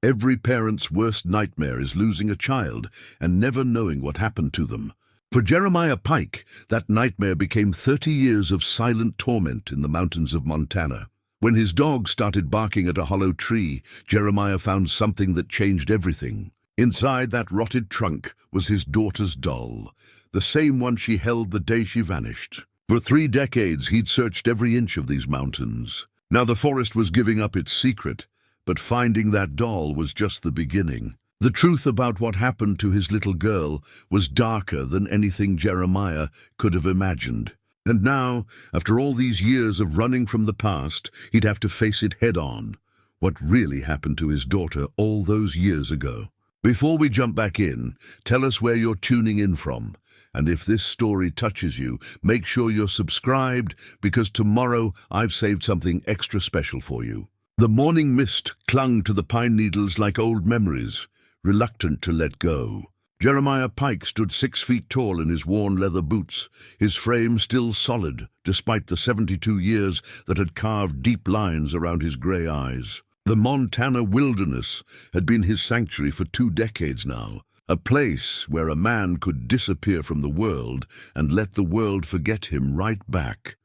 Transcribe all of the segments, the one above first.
Every parent's worst nightmare is losing a child and never knowing what happened to them. For Jeremiah Pike, that nightmare became 30 years of silent torment in the mountains of Montana. When his dog started barking at a hollow tree, Jeremiah found something that changed everything. Inside that rotted trunk was his daughter's doll, the same one she held the day she vanished. For 3 decades he'd searched every inch of these mountains. Now the forest was giving up its secret, but finding that doll was just the beginning. The truth about what happened to his little girl was darker than anything Jeremiah could have imagined. And now, after all these years of running from the past, he'd have to face it head-on. What really happened to his daughter all those years ago? Before we jump back in, tell us where you're tuning in from. And if this story touches you, make sure you're subscribed, because tomorrow I've saved something extra special for you. The morning mist clung to the pine needles like old memories, reluctant to let go. Jeremiah Pike stood 6 feet tall in his worn leather boots, his frame still solid, despite the 72 years that had carved deep lines around his gray eyes. The Montana wilderness had been his sanctuary for 2 decades now, a place where a man could disappear from the world and let the world forget him right back.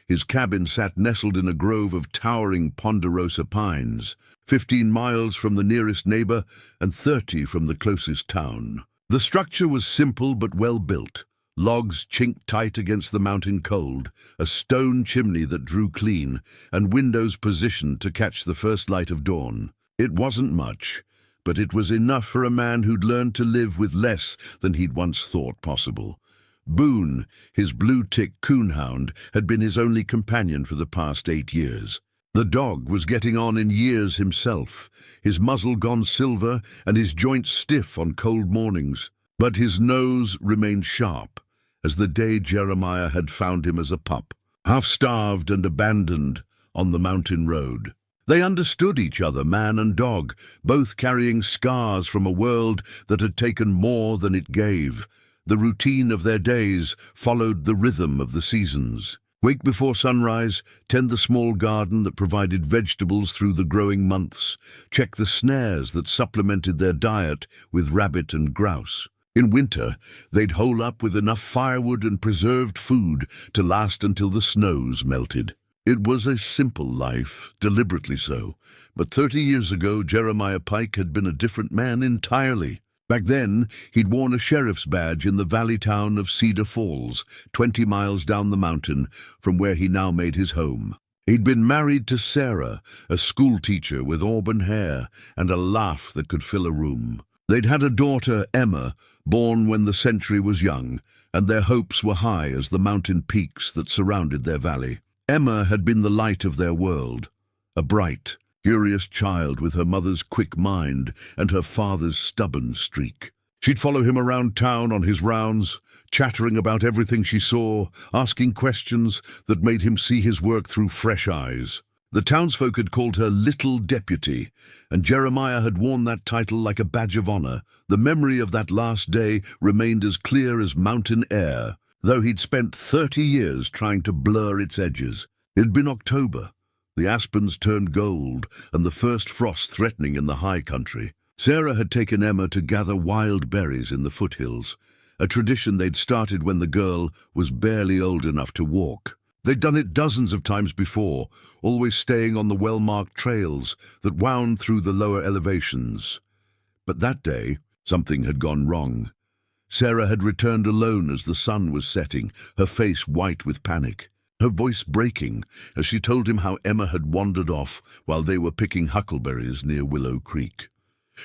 His cabin sat nestled in a grove of towering ponderosa pines, 15 miles from the nearest neighbor and 30 from the closest town. The structure was simple but well built. Logs chinked tight against the mountain cold, a stone chimney that drew clean, and windows positioned to catch the first light of dawn. It wasn't much, but it was enough for a man who'd learned to live with less than he'd once thought possible. Boone, his blue-tick coonhound, had been his only companion for the past 8 years. The dog was getting on in years himself, his muzzle gone silver and his joints stiff on cold mornings. But his nose remained sharp, as the day Jeremiah had found him as a pup, half-starved and abandoned on the mountain road. They understood each other, man and dog, both carrying scars from a world that had taken more than it gave. The routine of their days followed the rhythm of the seasons. Wake before sunrise, tend the small garden that provided vegetables through the growing months, check the snares that supplemented their diet with rabbit and grouse. In winter, they'd hole up with enough firewood and preserved food to last until the snows melted. It was a simple life, deliberately so, but 30 years ago Jeremiah Pike had been a different man entirely. Back then, he'd worn a sheriff's badge in the valley town of Cedar Falls, 20 miles down the mountain from where he now made his home. He'd been married to Sarah, a schoolteacher with auburn hair and a laugh that could fill a room. They'd had a daughter, Emma, born when the century was young, and their hopes were high as the mountain peaks that surrounded their valley. Emma had been the light of their world, a bright, curious child with her mother's quick mind and her father's stubborn streak. She'd follow him around town on his rounds, chattering about everything she saw, asking questions that made him see his work through fresh eyes. The townsfolk had called her Little Deputy, and Jeremiah had worn that title like a badge of honor. The memory of that last day remained as clear as mountain air, though he'd spent 30 years trying to blur its edges. It'd been October. The aspens turned gold, and the first frost threatening in the high country. Sarah had taken Emma to gather wild berries in the foothills, a tradition they'd started when the girl was barely old enough to walk. They'd done it dozens of times before, always staying on the well-marked trails that wound through the lower elevations. But that day, something had gone wrong. Sarah had returned alone as the sun was setting, her face white with panic, her voice breaking as she told him how Emma had wandered off while they were picking huckleberries near Willow Creek.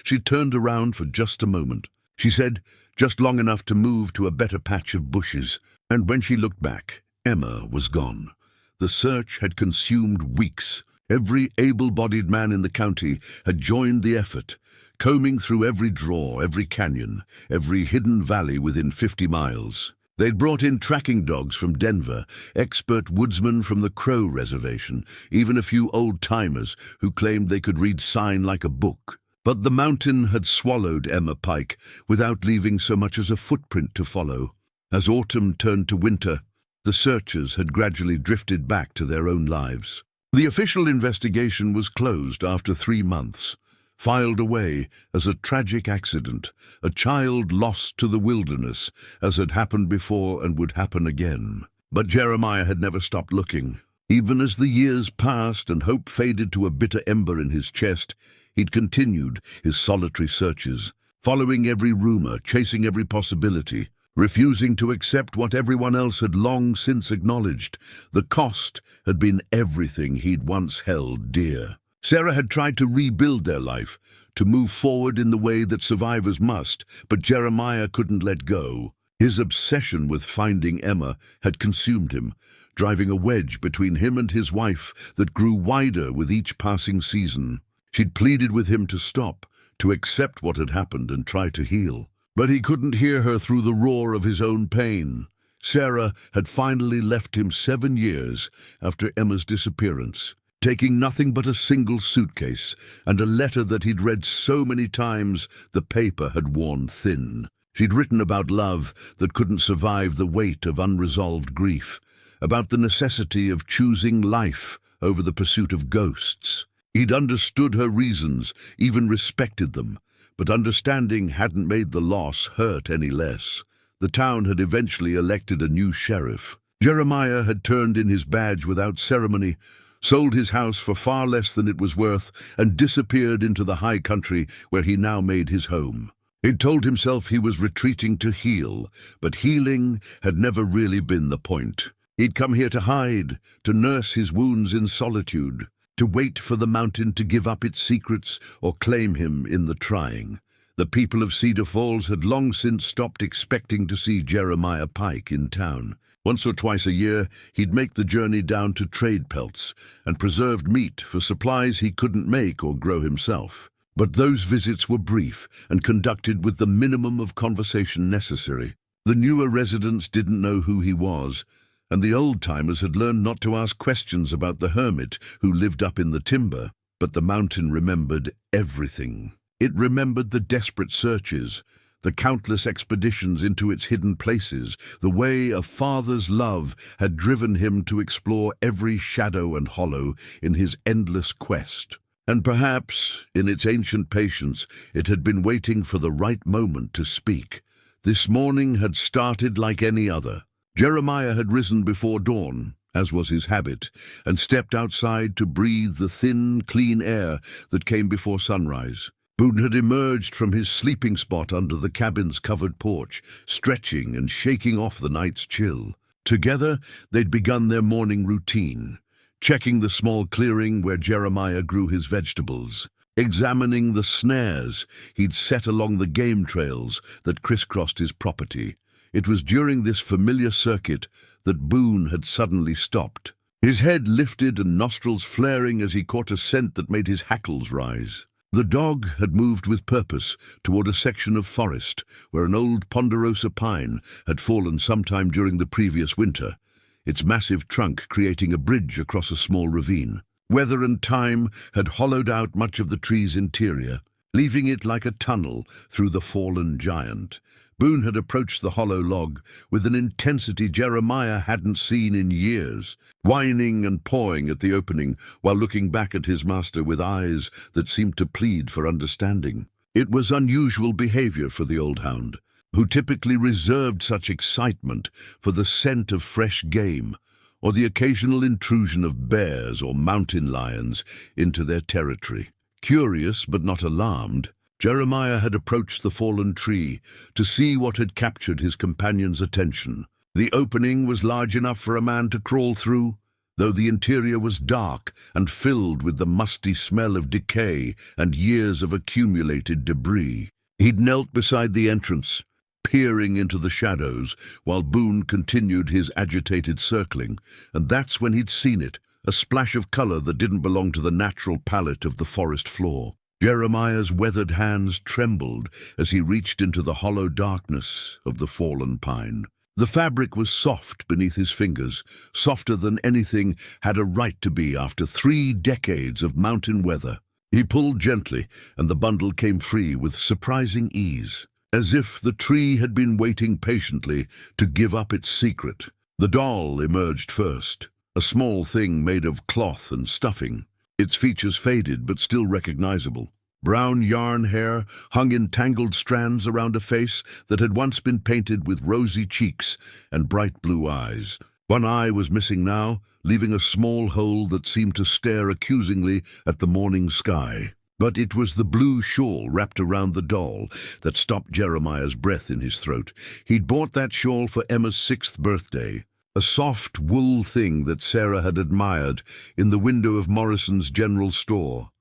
She turned around for just a moment. She said, just long enough to move to a better patch of bushes, and when she looked back, Emma was gone. The search had consumed weeks. Every able-bodied man in the county had joined the effort, combing through every draw, every canyon, every hidden valley within 50 miles. They'd brought in tracking dogs from Denver, expert woodsmen from the Crow Reservation, even a few old-timers who claimed they could read sign like a book. But the mountain had swallowed Emma Pike without leaving so much as a footprint to follow. As autumn turned to winter, the searchers had gradually drifted back to their own lives. The official investigation was closed after 3 months. filed away as a tragic accident, a child lost to the wilderness, as had happened before and would happen again. But Jeremiah had never stopped looking. Even as the years passed and hope faded to a bitter ember in his chest, he'd continued his solitary searches, following every rumor, chasing every possibility, refusing to accept what everyone else had long since acknowledged. The cost had been everything he'd once held dear. Sarah had tried to rebuild their life, to move forward in the way that survivors must, but Jeremiah couldn't let go. His obsession with finding Emma had consumed him, driving a wedge between him and his wife that grew wider with each passing season. She'd pleaded with him to stop, to accept what had happened and try to heal. But he couldn't hear her through the roar of his own pain. Sarah had finally left him 7 years after Emma's disappearance, taking nothing but a single suitcase and a letter that he'd read so many times the paper had worn thin. She'd written about love that couldn't survive the weight of unresolved grief, about the necessity of choosing life over the pursuit of ghosts. He'd understood her reasons, even respected them, but understanding hadn't made the loss hurt any less. The town had eventually elected a new sheriff. Jeremiah had turned in his badge without ceremony, sold his house for far less than it was worth, and disappeared into the high country where he now made his home. He'd told himself he was retreating to heal, but healing had never really been the point. He'd come here to hide, to nurse his wounds in solitude, to wait for the mountain to give up its secrets or claim him in the trying. The people of Cedar Falls had long since stopped expecting to see Jeremiah Pike in town. Once or twice a year, he'd make the journey down to trade pelts and preserved meat for supplies he couldn't make or grow himself. But those visits were brief and conducted with the minimum of conversation necessary. The newer residents didn't know who he was, and the old-timers had learned not to ask questions about the hermit who lived up in the timber. But the mountain remembered everything. It remembered the desperate searches, the countless expeditions into its hidden places, the way a father's love had driven him to explore every shadow and hollow in his endless quest. And perhaps, in its ancient patience, it had been waiting for the right moment to speak. This morning had started like any other. Jeremiah had risen before dawn, as was his habit, and stepped outside to breathe the thin, clean air that came before sunrise. Boone had emerged from his sleeping spot under the cabin's covered porch, stretching and shaking off the night's chill. Together, they'd begun their morning routine, checking the small clearing where Jeremiah grew his vegetables, examining the snares he'd set along the game trails that crisscrossed his property. It was during this familiar circuit that Boone had suddenly stopped, his head lifted and nostrils flaring as he caught a scent that made his hackles rise. The dog had moved with purpose toward a section of forest where an old ponderosa pine had fallen sometime during the previous winter, its massive trunk creating a bridge across a small ravine. Weather and time had hollowed out much of the tree's interior, leaving it like a tunnel through the fallen giant. Boone had approached the hollow log with an intensity Jeremiah hadn't seen in years, whining and pawing at the opening while looking back at his master with eyes that seemed to plead for understanding. It was unusual behavior for the old hound, who typically reserved such excitement for the scent of fresh game or the occasional intrusion of bears or mountain lions into their territory. Curious but not alarmed, Jeremiah had approached the fallen tree to see what had captured his companion's attention. The opening was large enough for a man to crawl through, though the interior was dark and filled with the musty smell of decay and years of accumulated debris. He'd knelt beside the entrance, peering into the shadows, while Boone continued his agitated circling, and that's when he'd seen it, a splash of color that didn't belong to the natural palette of the forest floor. Jeremiah's weathered hands trembled as he reached into the hollow darkness of the fallen pine. The fabric was soft beneath his fingers, softer than anything had a right to be after 3 decades of mountain weather. He pulled gently, and the bundle came free with surprising ease, as if the tree had been waiting patiently to give up its secret. The doll emerged first, a small thing made of cloth and stuffing, its features faded but still recognizable. Brown yarn hair hung in tangled strands around a face that had once been painted with rosy cheeks and bright blue eyes. One eye was missing now, leaving a small hole that seemed to stare accusingly at the morning sky. But it was the blue shawl wrapped around the doll that stopped Jeremiah's breath in his throat. He'd bought that shawl for Emma's 6th birthday, a soft wool thing that Sarah had admired in the window of Morrison's general store.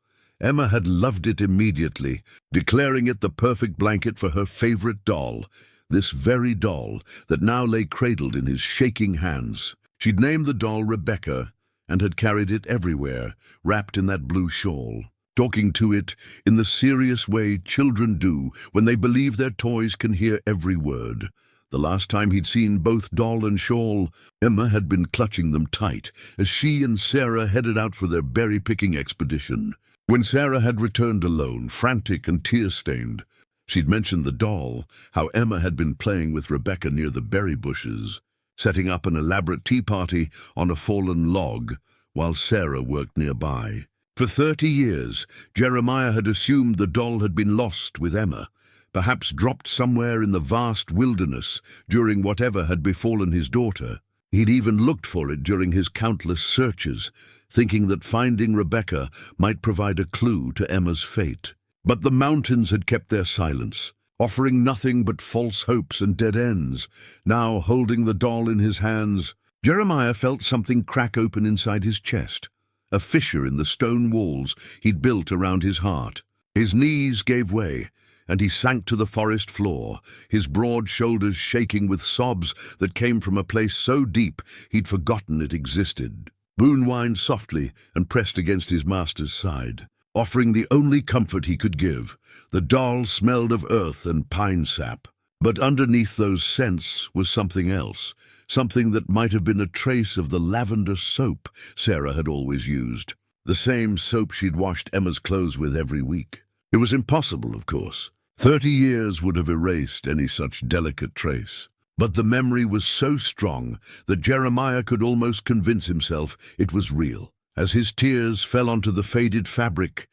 Emma had loved it immediately, declaring it the perfect blanket for her favorite doll, this very doll that now lay cradled in his shaking hands. She'd named the doll Rebecca and had carried it everywhere, wrapped in that blue shawl, talking to it in the serious way children do when they believe their toys can hear every word. The last time he'd seen both doll and shawl, Emma had been clutching them tight as she and Sarah headed out for their berry-picking expedition. When Sarah had returned alone, frantic and tear-stained, she'd mentioned the doll, how Emma had been playing with Rebecca near the berry bushes, setting up an elaborate tea party on a fallen log while Sarah worked nearby. For 30 years, Jeremiah had assumed the doll had been lost with Emma, perhaps dropped somewhere in the vast wilderness during whatever had befallen his daughter. He'd even looked for it during his countless searches, thinking that finding Rebecca might provide a clue to Emma's fate. But the mountains had kept their silence, offering nothing but false hopes and dead ends. Now, holding the doll in his hands, Jeremiah felt something crack open inside his chest, a fissure in the stone walls he'd built around his heart. His knees gave way, and he sank to the forest floor, his broad shoulders shaking with sobs that came from a place so deep he'd forgotten it existed. Boone whined softly and pressed against his master's side, offering the only comfort he could give. The doll smelled of earth and pine sap, but underneath those scents was something else, something that might have been a trace of the lavender soap Sarah had always used, the same soap she'd washed Emma's clothes with every week. It was impossible, of course. 30 years would have erased any such delicate trace. But the memory was so strong that Jeremiah could almost convince himself it was real. As his tears fell onto the faded fabric,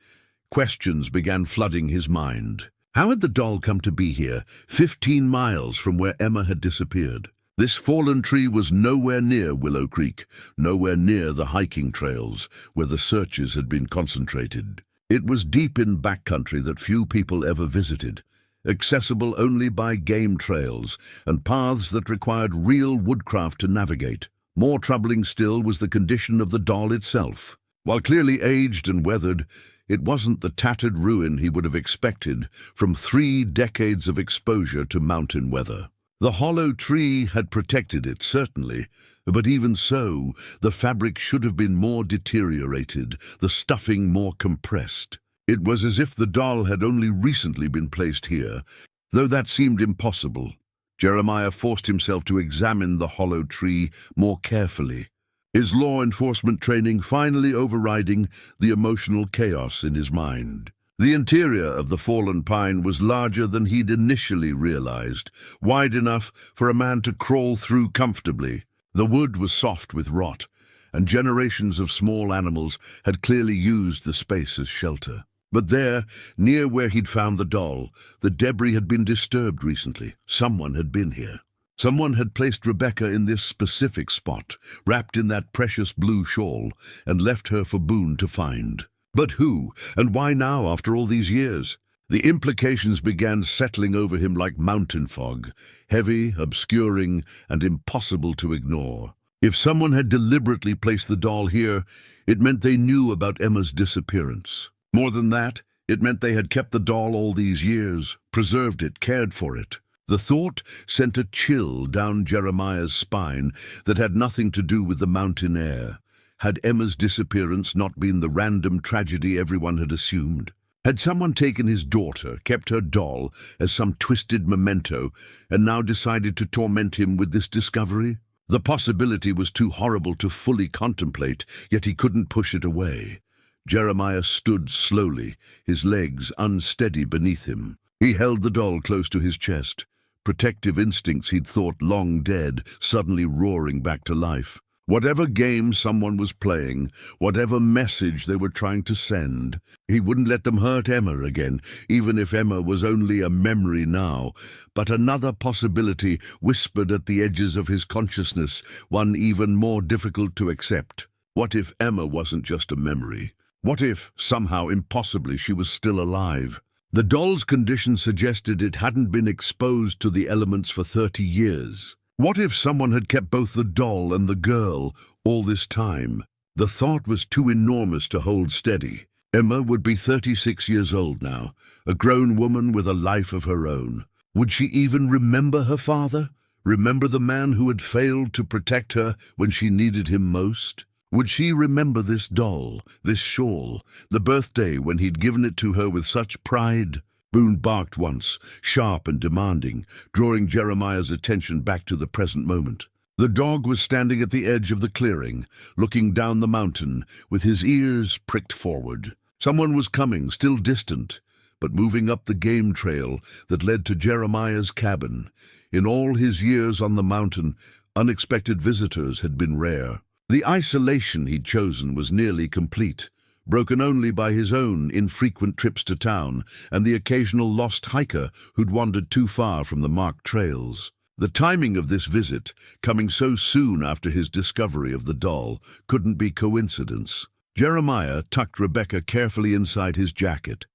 questions began flooding his mind. How had the doll come to be here, 15 miles from where Emma had disappeared? This fallen tree was nowhere near Willow Creek, nowhere near the hiking trails where the searches had been concentrated. It was deep in backcountry that few people ever visited, accessible only by game trails and paths that required real woodcraft to navigate. More troubling still was the condition of the doll itself. While clearly aged and weathered, it wasn't the tattered ruin he would have expected from 3 decades of exposure to mountain weather. The hollow tree had protected it, certainly, but even so, the fabric should have been more deteriorated, the stuffing more compressed. It was as if the doll had only recently been placed here, though that seemed impossible. Jeremiah forced himself to examine the hollow tree more carefully, his law enforcement training finally overriding the emotional chaos in his mind. The interior of the fallen pine was larger than he'd initially realized, wide enough for a man to crawl through comfortably. The wood was soft with rot, and generations of small animals had clearly used the space as shelter. But there, near where he'd found the doll, the debris had been disturbed recently. Someone had been here. Someone had placed Rebecca in this specific spot, wrapped in that precious blue shawl, and left her for Boone to find. But who, and why now after all these years? The implications began settling over him like mountain fog, heavy, obscuring, and impossible to ignore. If someone had deliberately placed the doll here, it meant they knew about Emma's disappearance. More than that, it meant they had kept the doll all these years, preserved it, cared for it. The thought sent a chill down Jeremiah's spine that had nothing to do with the mountain air. Had Emma's disappearance not been the random tragedy everyone had assumed? Had someone taken his daughter, kept her doll as some twisted memento, and now decided to torment him with this discovery? The possibility was too horrible to fully contemplate, yet he couldn't push it away. Jeremiah stood slowly, his legs unsteady beneath him. He held the doll close to his chest, protective instincts he'd thought long dead suddenly roaring back to life. Whatever game someone was playing, whatever message they were trying to send, he wouldn't let them hurt Emma again, even if Emma was only a memory now. But another possibility whispered at the edges of his consciousness, one even more difficult to accept. What if Emma wasn't just a memory? What if, somehow impossibly, she was still alive? The doll's condition suggested it hadn't been exposed to the elements for 30 years. What if someone had kept both the doll and the girl all this time? The thought was too enormous to hold steady. Emma would be 36 years old now, a grown woman with a life of her own. Would she even remember her father? Remember the man who had failed to protect her when she needed him most? Would she remember this doll, this shawl, the birthday when he'd given it to her with such pride? Boone barked once, sharp and demanding, drawing Jeremiah's attention back to the present moment. The dog was standing at the edge of the clearing, looking down the mountain, with his ears pricked forward. Someone was coming, still distant, but moving up the game trail that led to Jeremiah's cabin. In all his years on the mountain, unexpected visitors had been rare. The isolation he'd chosen was nearly complete, broken only by his own infrequent trips to town and the occasional lost hiker who'd wandered too far from the marked trails. The timing of this visit, coming so soon after his discovery of the doll, couldn't be coincidence. Jeremiah tucked Rebecca carefully inside his jacket,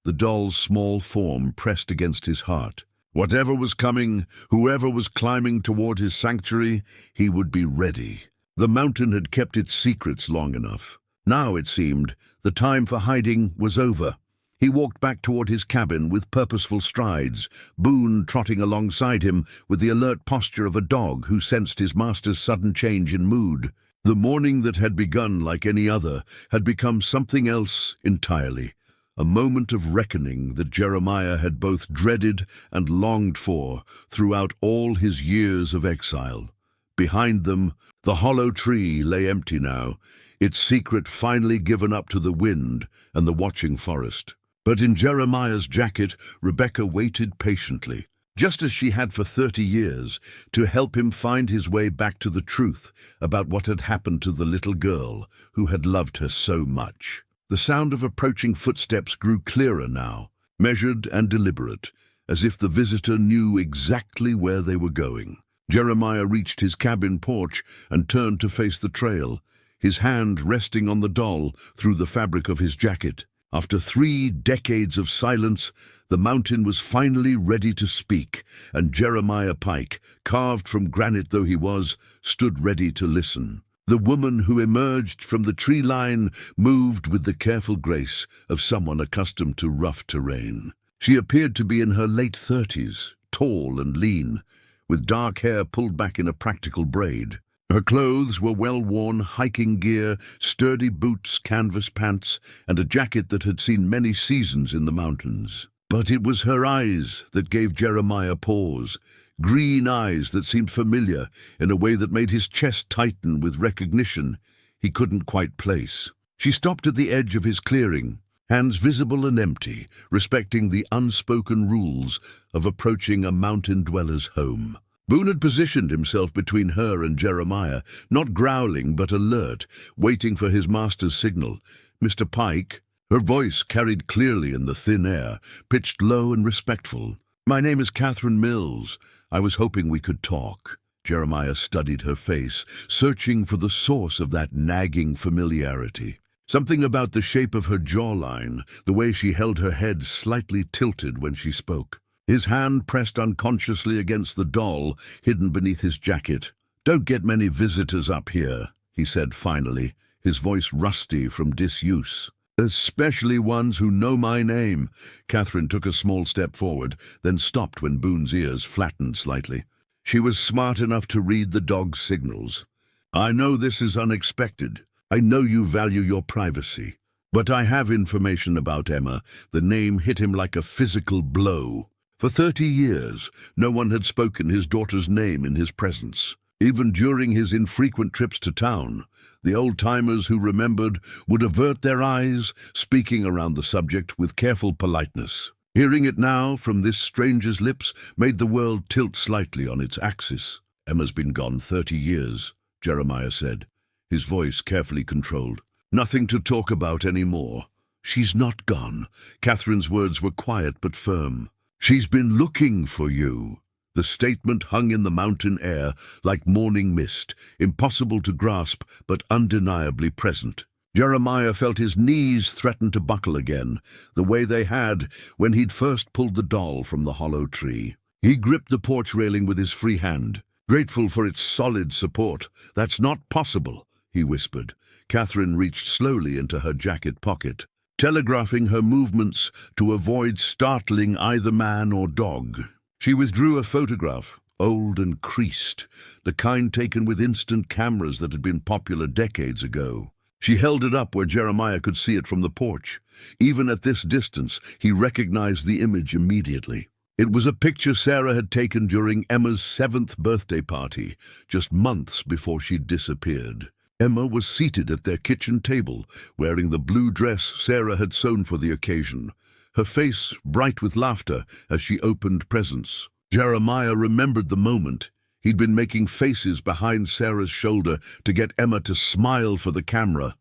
the doll's small form pressed against his heart. Whatever was coming, whoever was climbing toward his sanctuary, he would be ready. The mountain had kept its secrets long enough. Now, it seemed, the time for hiding was over. He walked back toward his cabin with purposeful strides, Boone trotting alongside him with the alert posture of a dog who sensed his master's sudden change in mood. The morning that had begun like any other had become something else entirely, a moment of reckoning that Jeremiah had both dreaded and longed for throughout all his years of exile. Behind them, the hollow tree lay empty now, its secret finally given up to the wind and the watching forest. But in Jeremiah's jacket, Rebecca waited patiently, just as she had for 30 years, to help him find his way back to the truth about what had happened to the little girl who had loved her so much. The sound of approaching footsteps grew clearer now, measured and deliberate, as if the visitor knew exactly where they were going. Jeremiah reached his cabin porch and turned to face the trail, his hand resting on the doll through the fabric of his jacket. After 3 decades of silence, the mountain was finally ready to speak, and Jeremiah Pike, carved from granite though he was, stood ready to listen. The woman who emerged from the tree line moved with the careful grace of someone accustomed to rough terrain. She appeared to be in her late 30s, tall and lean, with dark hair pulled back in a practical braid. Her clothes were well-worn hiking gear, sturdy boots, canvas pants, and a jacket that had seen many seasons in the mountains. But it was her eyes that gave Jeremiah pause, green eyes that seemed familiar in a way that made his chest tighten with recognition he couldn't quite place. She stopped at the edge of his clearing, hands visible and empty, respecting the unspoken rules of approaching a mountain dweller's home. Boone had positioned himself between her and Jeremiah, not growling but alert, waiting for his master's signal. "Mr. Pike," her voice carried clearly in the thin air, pitched low and respectful. "My name is Catherine Mills. I was hoping we could talk." Jeremiah studied her face, searching for the source of that nagging familiarity. Something about the shape of her jawline, the way she held her head slightly tilted when she spoke. His hand pressed unconsciously against the doll hidden beneath his jacket. "Don't get many visitors up here," he said finally, his voice rusty from disuse. "Especially ones who know my name." Catherine took a small step forward, then stopped when Boone's ears flattened slightly. She was smart enough to read the dog's signals. "I know this is unexpected. I know you value your privacy. But I have information about Emma." The name hit him like a physical blow. For 30 years, no one had spoken his daughter's name in his presence. Even during his infrequent trips to town, the old-timers who remembered would avert their eyes, speaking around the subject with careful politeness. Hearing it now from this stranger's lips made the world tilt slightly on its axis. Emma's been gone 30 years. Jeremiah said, his voice carefully controlled. Nothing to talk about anymore. She's not gone. Catherine's words were quiet but firm. She's been looking for you. The statement hung in the mountain air like morning mist, impossible to grasp but undeniably present. Jeremiah felt his knees threaten to buckle again, the way they had when he'd first pulled the doll from the hollow tree. He gripped the porch railing with his free hand, grateful for its solid support. "That's not possible," he whispered. Catherine reached slowly into her jacket pocket, telegraphing her movements to avoid startling either man or dog. She withdrew a photograph, old and creased, the kind taken with instant cameras that had been popular decades ago. She held it up where Jeremiah could see it from the porch. Even at this distance, he recognized the image immediately. It was a picture Sarah had taken during Emma's 7th birthday party, just months before she'd disappeared. Emma was seated at their kitchen table, wearing the blue dress Sarah had sewn for the occasion, her face bright with laughter as she opened presents. Jeremiah remembered the moment. He'd been making faces behind Sarah's shoulder to get Emma to smile for the camera.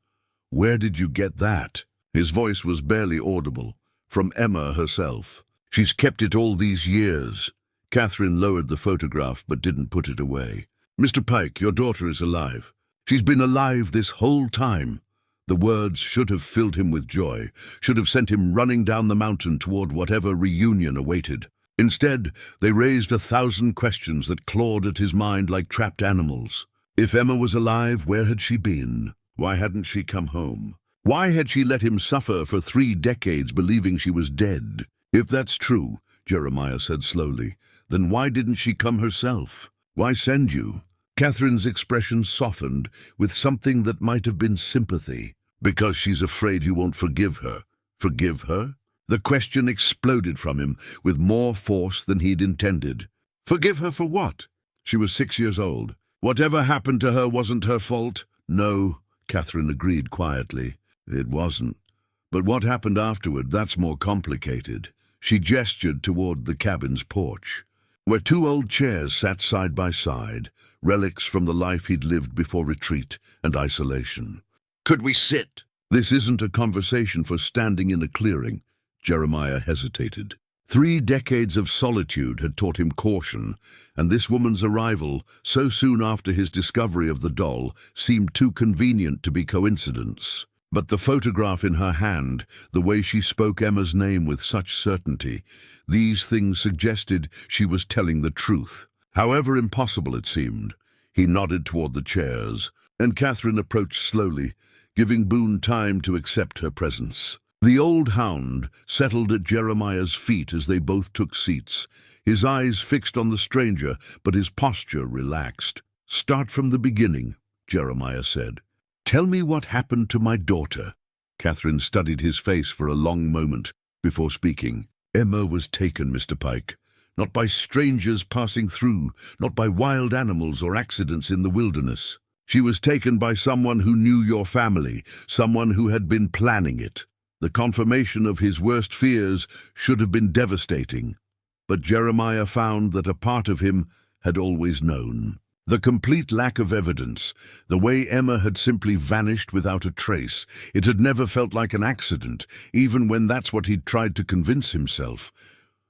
"Where did you get that?" His voice was barely audible. "From Emma herself. She's kept it all these years." Catherine lowered the photograph but didn't put it away. "Mr. Pike, your daughter is alive. She's been alive this whole time." The words should have filled him with joy, should have sent him running down the mountain toward whatever reunion awaited. Instead, they raised 1,000 questions that clawed at his mind like trapped animals. If Emma was alive, where had she been? Why hadn't she come home? Why had she let him suffer for 3 decades believing she was dead? "If that's true," Jeremiah said slowly, "then why didn't she come herself? Why send you?" Catherine's expression softened with something that might have been sympathy. "Because she's afraid you won't forgive her." "Forgive her?" The question exploded from him with more force than he'd intended. "Forgive her for what?" "She was 6 years old. Whatever happened to her wasn't her fault." "No," Catherine agreed quietly. "It wasn't. But what happened afterward, that's more complicated." She gestured toward the cabin's porch, where 2 old chairs sat side by side, relics from the life he'd lived before retreat and isolation. "Could we sit?" "This isn't a conversation for standing in a clearing." Jeremiah hesitated. 3 decades of solitude had taught him caution, and this woman's arrival, so soon after his discovery of the doll, seemed too convenient to be coincidence. But the photograph in her hand, the way she spoke Emma's name with such certainty, these things suggested she was telling the truth. However impossible it seemed, he nodded toward the chairs, and Catherine approached slowly, giving Boone time to accept her presence. The old hound settled at Jeremiah's feet as they both took seats, his eyes fixed on the stranger, but his posture relaxed. "Start from the beginning," Jeremiah said. "Tell me what happened to my daughter." Catherine studied his face for a long moment before speaking. "Emma was taken, Mr. Pike. Not by strangers passing through, not by wild animals or accidents in the wilderness. She was taken by someone who knew your family, someone who had been planning it. The confirmation of his worst fears should have been devastating. But Jeremiah found that a part of him had always known. The complete lack of evidence, the way Emma had simply vanished without a trace. It had never felt like an accident, even when that's what he'd tried to convince himself.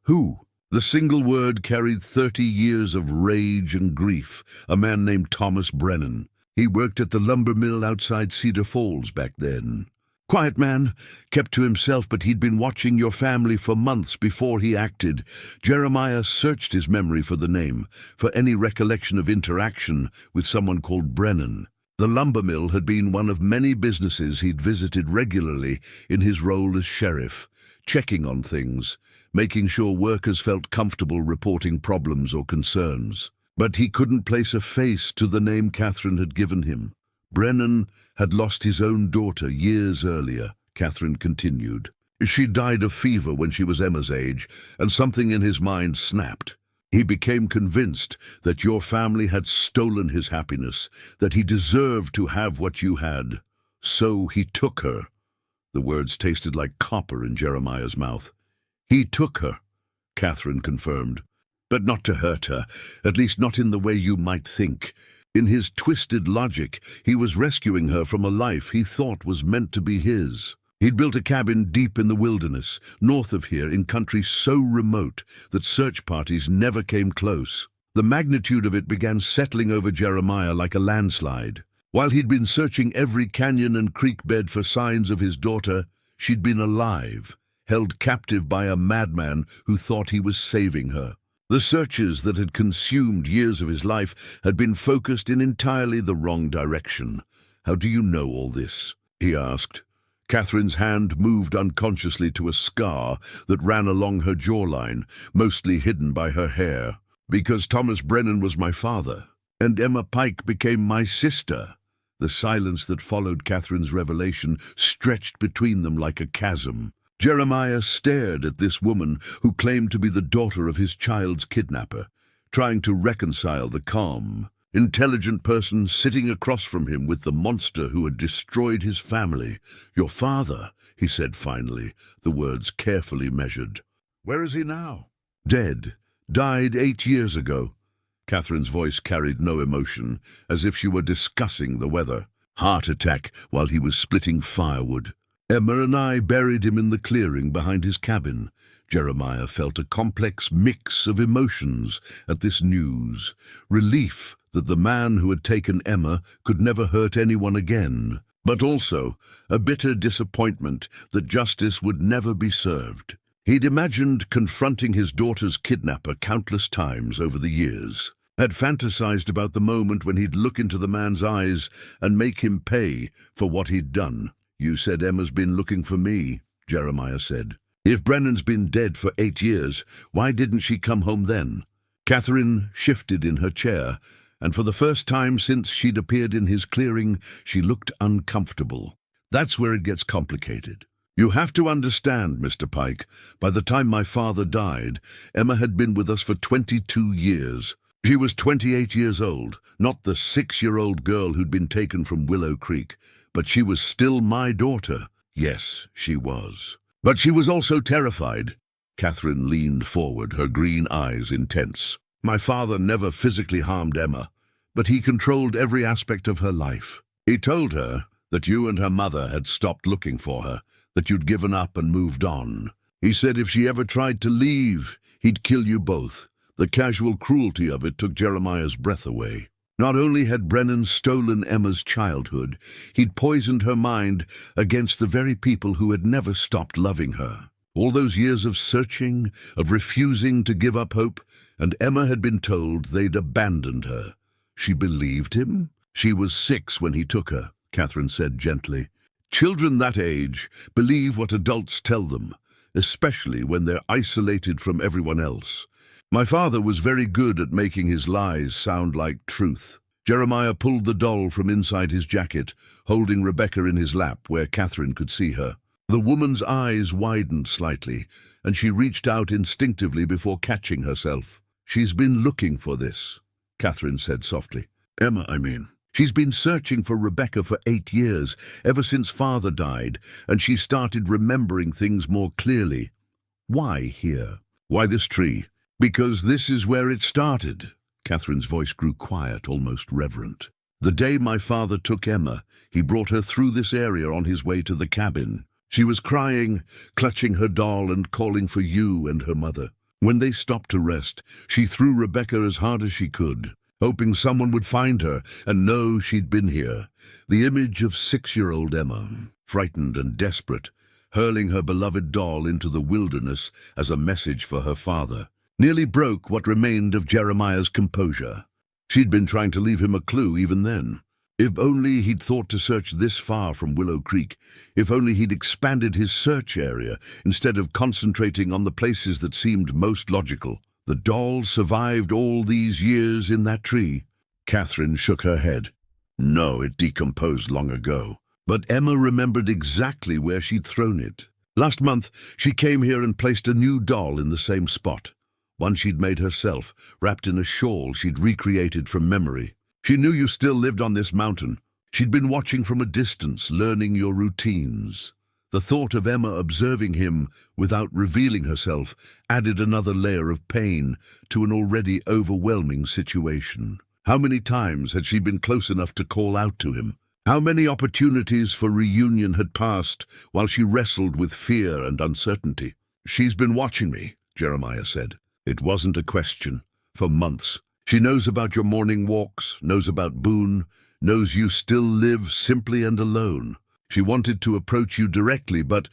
Who? The single word carried 30 years of rage and grief. A man named Thomas Brennan. He worked at the lumber mill outside Cedar Falls back then. Quiet man, kept to himself, but he'd been watching your family for months before he acted. Jeremiah searched his memory for the name, for any recollection of interaction with someone called Brennan. The lumber mill had been one of many businesses he'd visited regularly in his role as sheriff, checking on things, making sure workers felt comfortable reporting problems or concerns. But he couldn't place a face to the name Catherine had given him. Brennan had lost his own daughter years earlier, Catherine continued. She died of fever when she was Emma's age, and something in his mind snapped. He became convinced that your family had stolen his happiness, that he deserved to have what you had. So he took her. The words tasted like copper in Jeremiah's mouth. He took her, Catherine confirmed. But not to hurt her, at least not in the way you might think. In his twisted logic, he was rescuing her from a life he thought was meant to be his. He'd built a cabin deep in the wilderness, north of here, in country so remote that search parties never came close. The magnitude of it began settling over Jeremiah like a landslide. While he'd been searching every canyon and creek bed for signs of his daughter, she'd been alive, held captive by a madman who thought he was saving her. The searches that had consumed years of his life had been focused in entirely the wrong direction. "How do you know all this?" he asked. Catherine's hand moved unconsciously to a scar that ran along her jawline, mostly hidden by her hair. "Because Thomas Brennan was my father, and Emma Pike became my sister." The silence that followed Catherine's revelation stretched between them like a chasm. Jeremiah stared at this woman who claimed to be the daughter of his child's kidnapper, trying to reconcile the calm, intelligent person sitting across from him with the monster who had destroyed his family. "Your father," he said finally, the words carefully measured. "Where is he now?" "Dead. Died 8 years ago." Catherine's voice carried no emotion, as if she were discussing the weather. "Heart attack while he was splitting firewood. Emma and I buried him in the clearing behind his cabin." Jeremiah felt a complex mix of emotions at this news. Relief that the man who had taken Emma could never hurt anyone again, but also a bitter disappointment that justice would never be served. He'd imagined confronting his daughter's kidnapper countless times over the years, had fantasized about the moment when he'd look into the man's eyes and make him pay for what he'd done. "You said Emma's been looking for me," Jeremiah said. "If Brennan's been dead for 8 years, why didn't she come home then?" Catherine shifted in her chair, and for the first time since she'd appeared in his clearing, she looked uncomfortable. "That's where it gets complicated. You have to understand, Mr. Pike, by the time my father died, Emma had been with us for 22 years. She was 28 years old, not the 6-year-old girl who'd been taken from Willow Creek, but she was still my daughter. Yes, she was. But she was also terrified." Catherine leaned forward, her green eyes intense. "My father never physically harmed Emma, but he controlled every aspect of her life. He told her that you and her mother had stopped looking for her, that you'd given up and moved on. He said if she ever tried to leave, he'd kill you both." The casual cruelty of it took Jeremiah's breath away. Not only had Brennan stolen Emma's childhood, he'd poisoned her mind against the very people who had never stopped loving her. All those years of searching, of refusing to give up hope, and Emma had been told they'd abandoned her. She believed him? "She was 6 when he took her," Catherine said gently. "Children that age believe what adults tell them, especially when they're isolated from everyone else. My father was very good at making his lies sound like truth." Jeremiah pulled the doll from inside his jacket, holding Rebecca in his lap where Catherine could see her. The woman's eyes widened slightly, and she reached out instinctively before catching herself. "She's been looking for this," Catherine said softly. "Emma, I mean. She's been searching for Rebecca for 8 years, ever since father died, and she started remembering things more clearly." "Why here? Why this tree?" "Because this is where it started." Catherine's voice grew quiet, almost reverent. "The day my father took Emma, he brought her through this area on his way to the cabin. She was crying, clutching her doll and calling for you and her mother. When they stopped to rest, she threw Rebecca as hard as she could, hoping someone would find her and know she'd been here. The image of 6-year-old Emma, frightened and desperate, hurling her beloved doll into the wilderness as a message for her father, nearly broke what remained of Jeremiah's composure. She'd been trying to leave him a clue even then. If only he'd thought to search this far from Willow Creek, if only he'd expanded his search area instead of concentrating on the places that seemed most logical. The doll survived all these years in that tree. Catherine shook her head. No, it decomposed long ago. But Emma remembered exactly where she'd thrown it. Last month, she came here and placed a new doll in the same spot. One she'd made herself, wrapped in a shawl she'd recreated from memory. She knew you still lived on this mountain. She'd been watching from a distance, learning your routines. The thought of Emma observing him without revealing herself added another layer of pain to an already overwhelming situation. How many times had she been close enough to call out to him? How many opportunities for reunion had passed while she wrestled with fear and uncertainty? "She's been watching me," Jeremiah said. It wasn't a question. For months. She knows about your morning walks, knows about Boone, knows you still live simply and alone. She wanted to approach you directly, but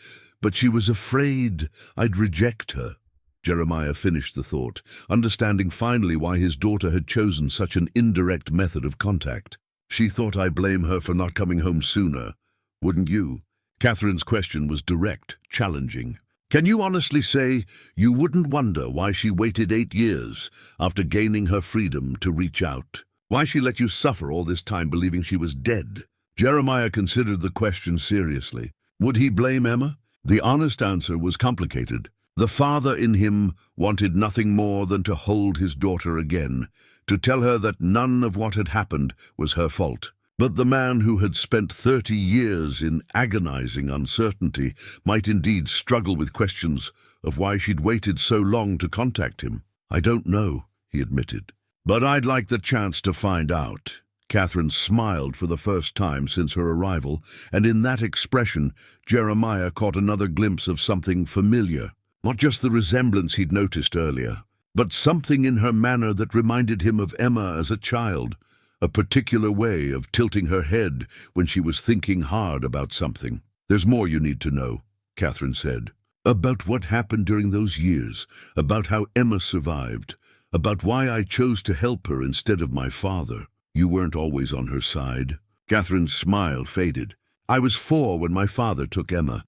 she was afraid I'd reject her. Jeremiah finished the thought, understanding finally why his daughter had chosen such an indirect method of contact. "She thought I blame her for not coming home sooner. Wouldn't you?" Catherine's question was direct, challenging. "Can you honestly say you wouldn't wonder why she waited 8 years after gaining her freedom to reach out? Why she let you suffer all this time believing she was dead?" Jeremiah considered the question seriously. Would he blame Emma? The honest answer was complicated. The father in him wanted nothing more than to hold his daughter again, to tell her that none of what had happened was her fault. But the man who had spent 30 years in agonizing uncertainty might indeed struggle with questions of why she'd waited so long to contact him. "I don't know," he admitted. "But I'd like the chance to find out." Catherine smiled for the first time since her arrival, and in that expression, Jeremiah caught another glimpse of something familiar. Not just the resemblance he'd noticed earlier, but something in her manner that reminded him of Emma as a child, a particular way of tilting her head when she was thinking hard about something. "There's more you need to know," Catherine said. "About what happened during those years, about how Emma survived, about why I chose to help her instead of my father. You weren't always on her side." Catherine's smile faded. "I was 4 when my father took Emma.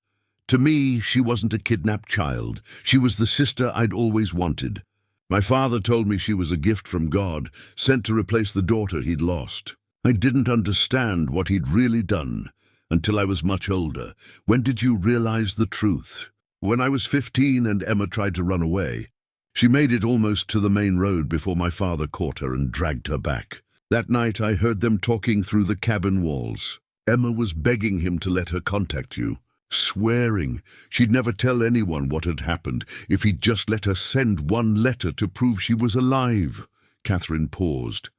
To me, she wasn't a kidnapped child. She was the sister I'd always wanted. My father told me she was a gift from God, sent to replace the daughter he'd lost. I didn't understand what he'd really done until I was much older. When did you realize the truth?" "When I was 15 and Emma tried to run away. She made it almost to the main road before my father caught her and dragged her back. That night I heard them talking through the cabin walls. Emma was begging him to let her contact you, swearing she'd never tell anyone what had happened if he'd just let her send one letter to prove she was alive." Catherine paused,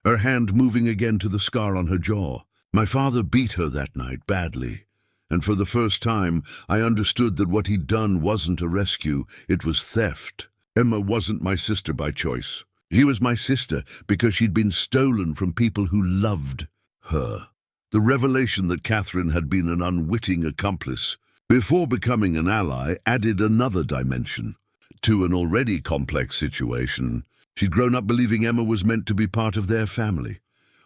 her hand moving again to the scar on her jaw. "My father beat her that night badly, and for the first time I understood that what he'd done wasn't a rescue, it was theft. Emma wasn't my sister by choice. She was my sister because she'd been stolen from people who loved her." The revelation that Catherine had been an unwitting accomplice before becoming an ally added another dimension to an already complex situation. She'd grown up believing Emma was meant to be part of their family,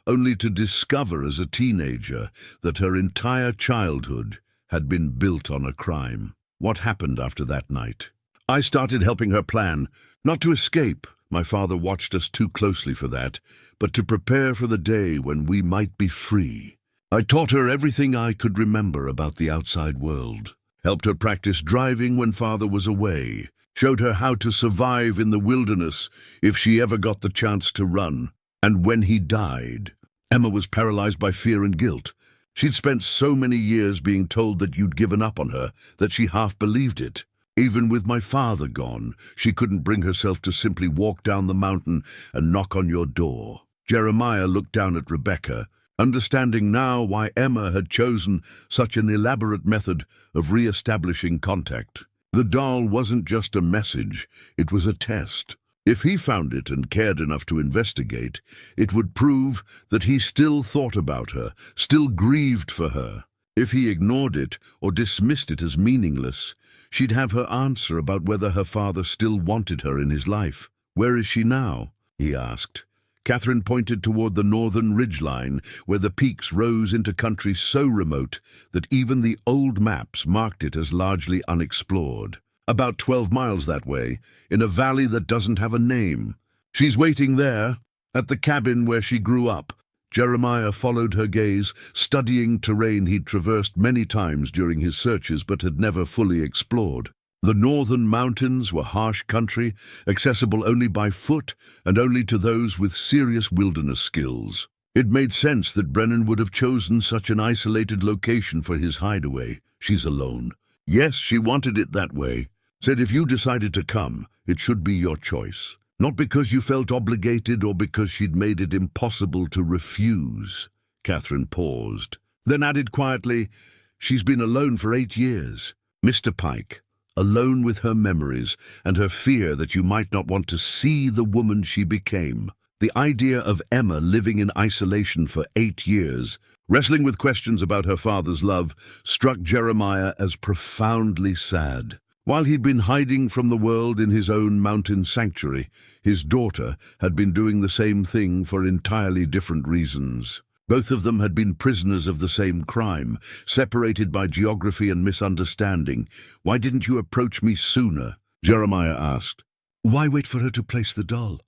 only to discover as a teenager that her entire childhood had been built on a crime. What happened after that night? "I started helping her plan, not to escape. My father watched us too closely for that, but to prepare for the day when we might be free. I taught her everything I could remember about the outside world, helped her practice driving when father was away, showed her how to survive in the wilderness if she ever got the chance to run. And when he died, Emma was paralyzed by fear and guilt. She'd spent so many years being told that you'd given up on her that she half believed it. Even with my father gone, she couldn't bring herself to simply walk down the mountain and knock on your door." Jeremiah looked down at Rebecca, understanding now why Emma had chosen such an elaborate method of re-establishing contact. The doll wasn't just a message, it was a test. If he found it and cared enough to investigate, it would prove that he still thought about her, still grieved for her. If he ignored it or dismissed it as meaningless, she'd have her answer about whether her father still wanted her in his life. "Where is she now?" he asked. Catherine pointed toward the northern ridgeline, where the peaks rose into country so remote that even the old maps marked it as largely unexplored. "About 12 miles that way, in a valley that doesn't have a name. She's waiting there, at the cabin where she grew up." Jeremiah followed her gaze, studying terrain he'd traversed many times during his searches but had never fully explored. The northern mountains were harsh country, accessible only by foot and only to those with serious wilderness skills. It made sense that Brennan would have chosen such an isolated location for his hideaway. "She's alone." Yes, she wanted it that way. Said if you decided to come, it should be your choice. Not because you felt obligated or because she'd made it impossible to refuse. Catherine paused, then added quietly, "She's been alone for 8 years. Mr. Pike, alone with her memories and her fear that you might not want to see the woman she became. The idea of Emma living in isolation for 8 years, wrestling with questions about her father's love, struck Jeremiah as profoundly sad. While he'd been hiding from the world in his own mountain sanctuary, his daughter had been doing the same thing for entirely different reasons. Both of them had been prisoners of the same crime, separated by geography and misunderstanding. "Why didn't you approach me sooner?" Jeremiah asked. "Why wait for her to place the doll?"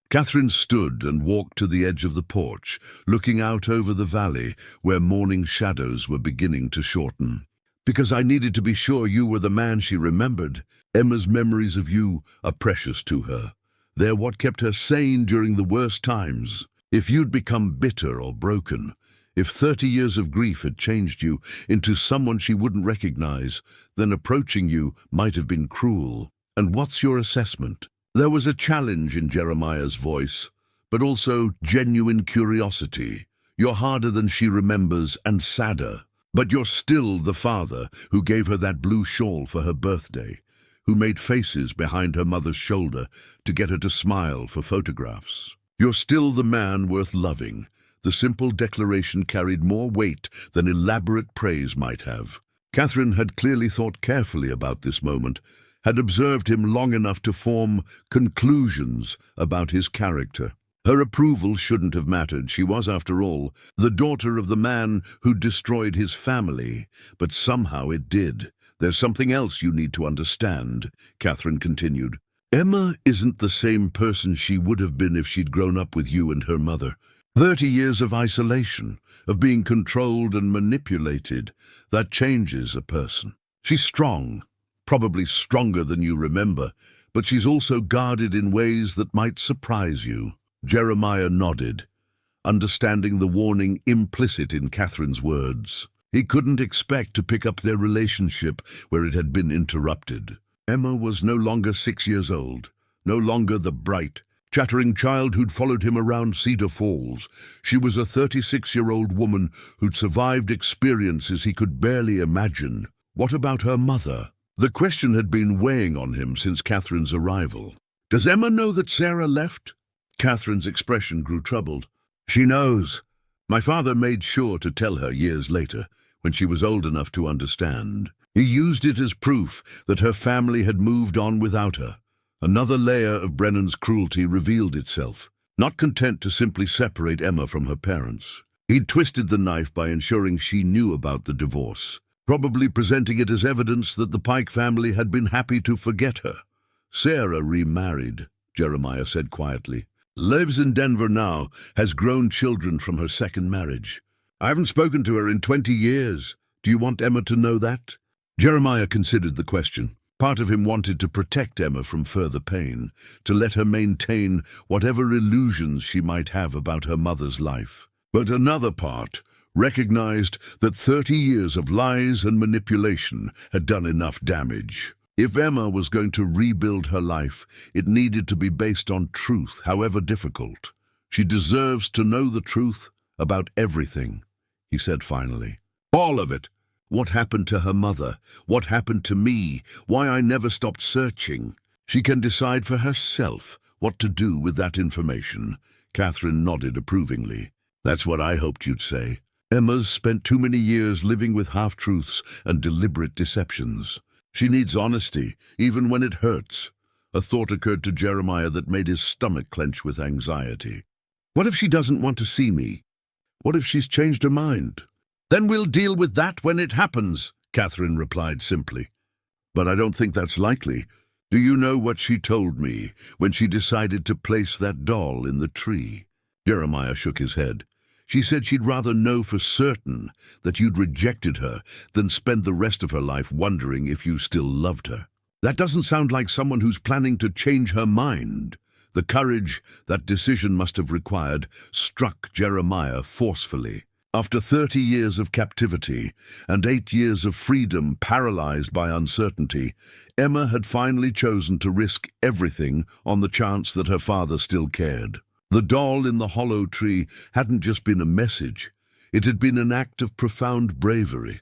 Catherine stood and walked to the edge of the porch, looking out over the valley where morning shadows were beginning to shorten. "Because I needed to be sure you were the man she remembered. Emma's memories of you are precious to her. They're what kept her sane during the worst times. If you'd become bitter or broken, if 30 years of grief had changed you into someone she wouldn't recognize, then approaching you might have been cruel. And what's your assessment?" There was a challenge in Jeremiah's voice, but also genuine curiosity. "You're harder than she remembers and sadder. But you're still the father who gave her that blue shawl for her birthday, who made faces behind her mother's shoulder to get her to smile for photographs. You're still the man worth loving." The simple declaration carried more weight than elaborate praise might have. Catherine had clearly thought carefully about this moment, had observed him long enough to form conclusions about his character. Her approval shouldn't have mattered. She was, after all, the daughter of the man who destroyed his family, but somehow it did. "There's something else you need to understand," Catherine continued. "Emma isn't the same person she would have been if she'd grown up with you and her mother. 30 years of isolation, of being controlled and manipulated, that changes a person. She's strong, probably stronger than you remember, but she's also guarded in ways that might surprise you." Jeremiah nodded, understanding the warning implicit in Catherine's words. He couldn't expect to pick up their relationship where it had been interrupted. Emma was no longer 6 years old, no longer the bright, chattering child who'd followed him around Cedar Falls. She was a 36-year-old woman who'd survived experiences he could barely imagine. What about her mother? The question had been weighing on him since Catherine's arrival. "Does Emma know that Sarah left?" Catherine's expression grew troubled. "She knows. My father made sure to tell her years later, when she was old enough to understand. He used it as proof that her family had moved on without her." Another layer of Brennan's cruelty revealed itself. Not content to simply separate Emma from her parents, he'd twisted the knife by ensuring she knew about the divorce, probably presenting it as evidence that the Pike family had been happy to forget her. "Sarah remarried," Jeremiah said quietly. "Lives in Denver now, has grown children from her second marriage. I haven't spoken to her in 20 years. Do you want Emma to know that?" Jeremiah considered the question. Part of him wanted to protect Emma from further pain, to let her maintain whatever illusions she might have about her mother's life. But another part recognized that 30 years of lies and manipulation had done enough damage. If Emma was going to rebuild her life, it needed to be based on truth, however difficult. "She deserves to know the truth about everything," he said finally. "All of it. What happened to her mother? What happened to me? Why I never stopped searching. She can decide for herself what to do with that information." Catherine nodded approvingly. "That's what I hoped you'd say. Emma's spent too many years living with half-truths and deliberate deceptions. She needs honesty, even when it hurts." A thought occurred to Jeremiah that made his stomach clench with anxiety. "What if she doesn't want to see me? What if she's changed her mind?" "Then we'll deal with that when it happens," Catherine replied simply. "But I don't think that's likely. Do you know what she told me when she decided to place that doll in the tree?" Jeremiah shook his head. "She said she'd rather know for certain that you'd rejected her than spend the rest of her life wondering if you still loved her." That doesn't sound like someone who's planning to change her mind. The courage that decision must have required struck Jeremiah forcefully. After 30 years of captivity and 8 years of freedom paralyzed by uncertainty, Emma had finally chosen to risk everything on the chance that her father still cared. The doll in the hollow tree hadn't just been a message, it had been an act of profound bravery.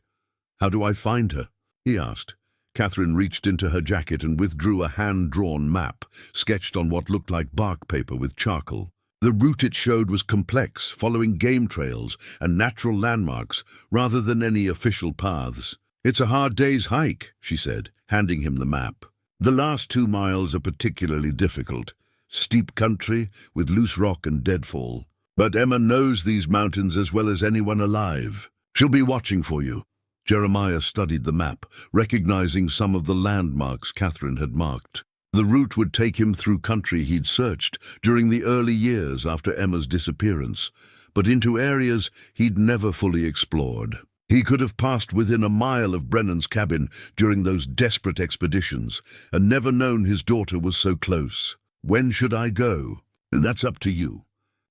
"How do I find her?" he asked. Catherine reached into her jacket and withdrew a hand-drawn map, sketched on what looked like bark paper with charcoal. The route it showed was complex, following game trails and natural landmarks rather than any official paths. "It's a hard day's hike," she said, handing him the map. "The last 2 miles are particularly difficult. Steep country with loose rock and deadfall. But Emma knows these mountains as well as anyone alive. She'll be watching for you." Jeremiah studied the map, recognizing some of the landmarks Catherine had marked. The route would take him through country he'd searched during the early years after Emma's disappearance, but into areas he'd never fully explored. He could have passed within a mile of Brennan's cabin during those desperate expeditions and never known his daughter was so close. "When should I go?" "That's up to you.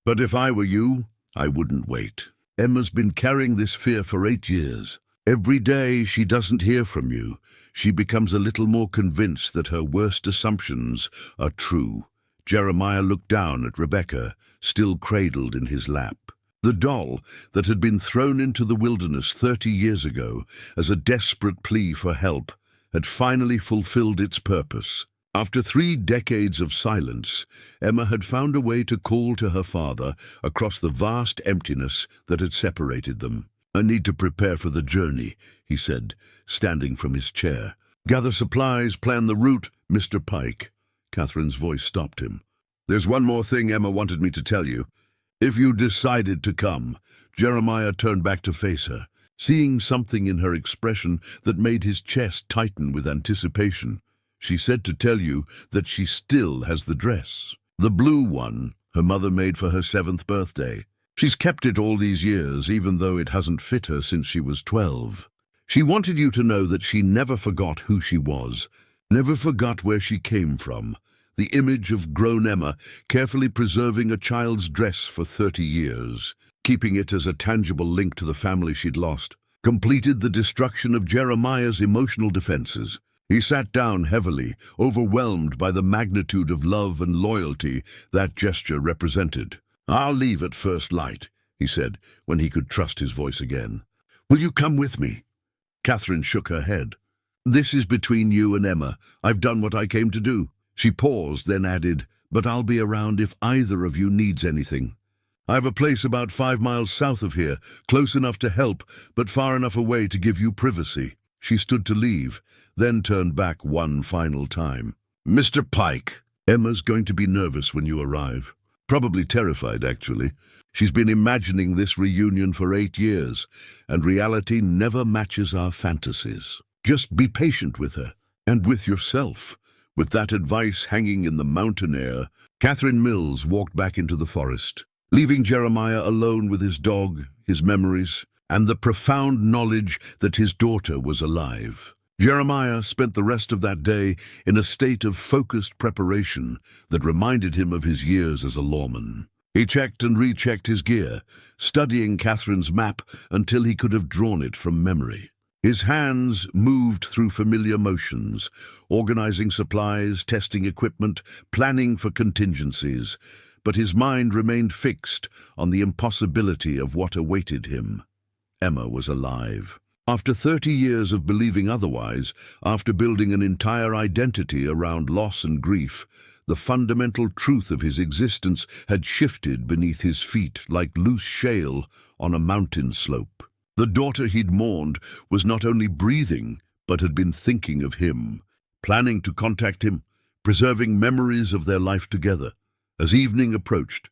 But if I were you, I wouldn't wait. Emma's been carrying this fear for 8 years. Every day she doesn't hear from you, she becomes a little more convinced that her worst assumptions are true." Jeremiah looked down at Rebecca, still cradled in his lap. The doll that had been thrown into the wilderness 30 years ago as a desperate plea for help had finally fulfilled its purpose. After 3 decades of silence, Emma had found a way to call to her father across the vast emptiness that had separated them. "I need to prepare for the journey," he said, standing from his chair. "Gather supplies, plan the route, Mr. Pike." Catherine's voice stopped him. "There's one more thing Emma wanted me to tell you. If you decided to come." Jeremiah turned back to face her, seeing something in her expression that made his chest tighten with anticipation. "She said to tell you that she still has the dress. The blue one her mother made for her 7th birthday. She's kept it all these years, even though it hasn't fit her since she was 12. She wanted you to know that she never forgot who she was, never forgot where she came from. The image of grown Emma carefully preserving a child's dress for 30 years, keeping it as a tangible link to the family she'd lost, completed the destruction of Jeremiah's emotional defenses. He sat down heavily, overwhelmed by the magnitude of love and loyalty that gesture represented. "I'll leave at first light," he said, when he could trust his voice again. "Will you come with me?" Catherine shook her head. "This is between you and Emma. I've done what I came to do." She paused, then added, "But I'll be around if either of you needs anything. I have a place about 5 miles south of here, close enough to help, but far enough away to give you privacy." She stood to leave, then turned back one final time. "Mr. Pike, Emma's going to be nervous when you arrive. Probably terrified, actually. She's been imagining this reunion for 8 years, and reality never matches our fantasies. Just be patient with her, and with yourself." With that advice hanging in the mountain air, Catherine Mills walked back into the forest, leaving Jeremiah alone with his dog, his memories, and the profound knowledge that his daughter was alive. Jeremiah spent the rest of that day in a state of focused preparation that reminded him of his years as a lawman. He checked and rechecked his gear, studying Catherine's map until he could have drawn it from memory. His hands moved through familiar motions, organizing supplies, testing equipment, planning for contingencies, but his mind remained fixed on the impossibility of what awaited him. Emma was alive. After 30 years of believing otherwise, after building an entire identity around loss and grief, the fundamental truth of his existence had shifted beneath his feet like loose shale on a mountain slope. The daughter he'd mourned was not only breathing, but had been thinking of him, planning to contact him, preserving memories of their life together. As evening approached,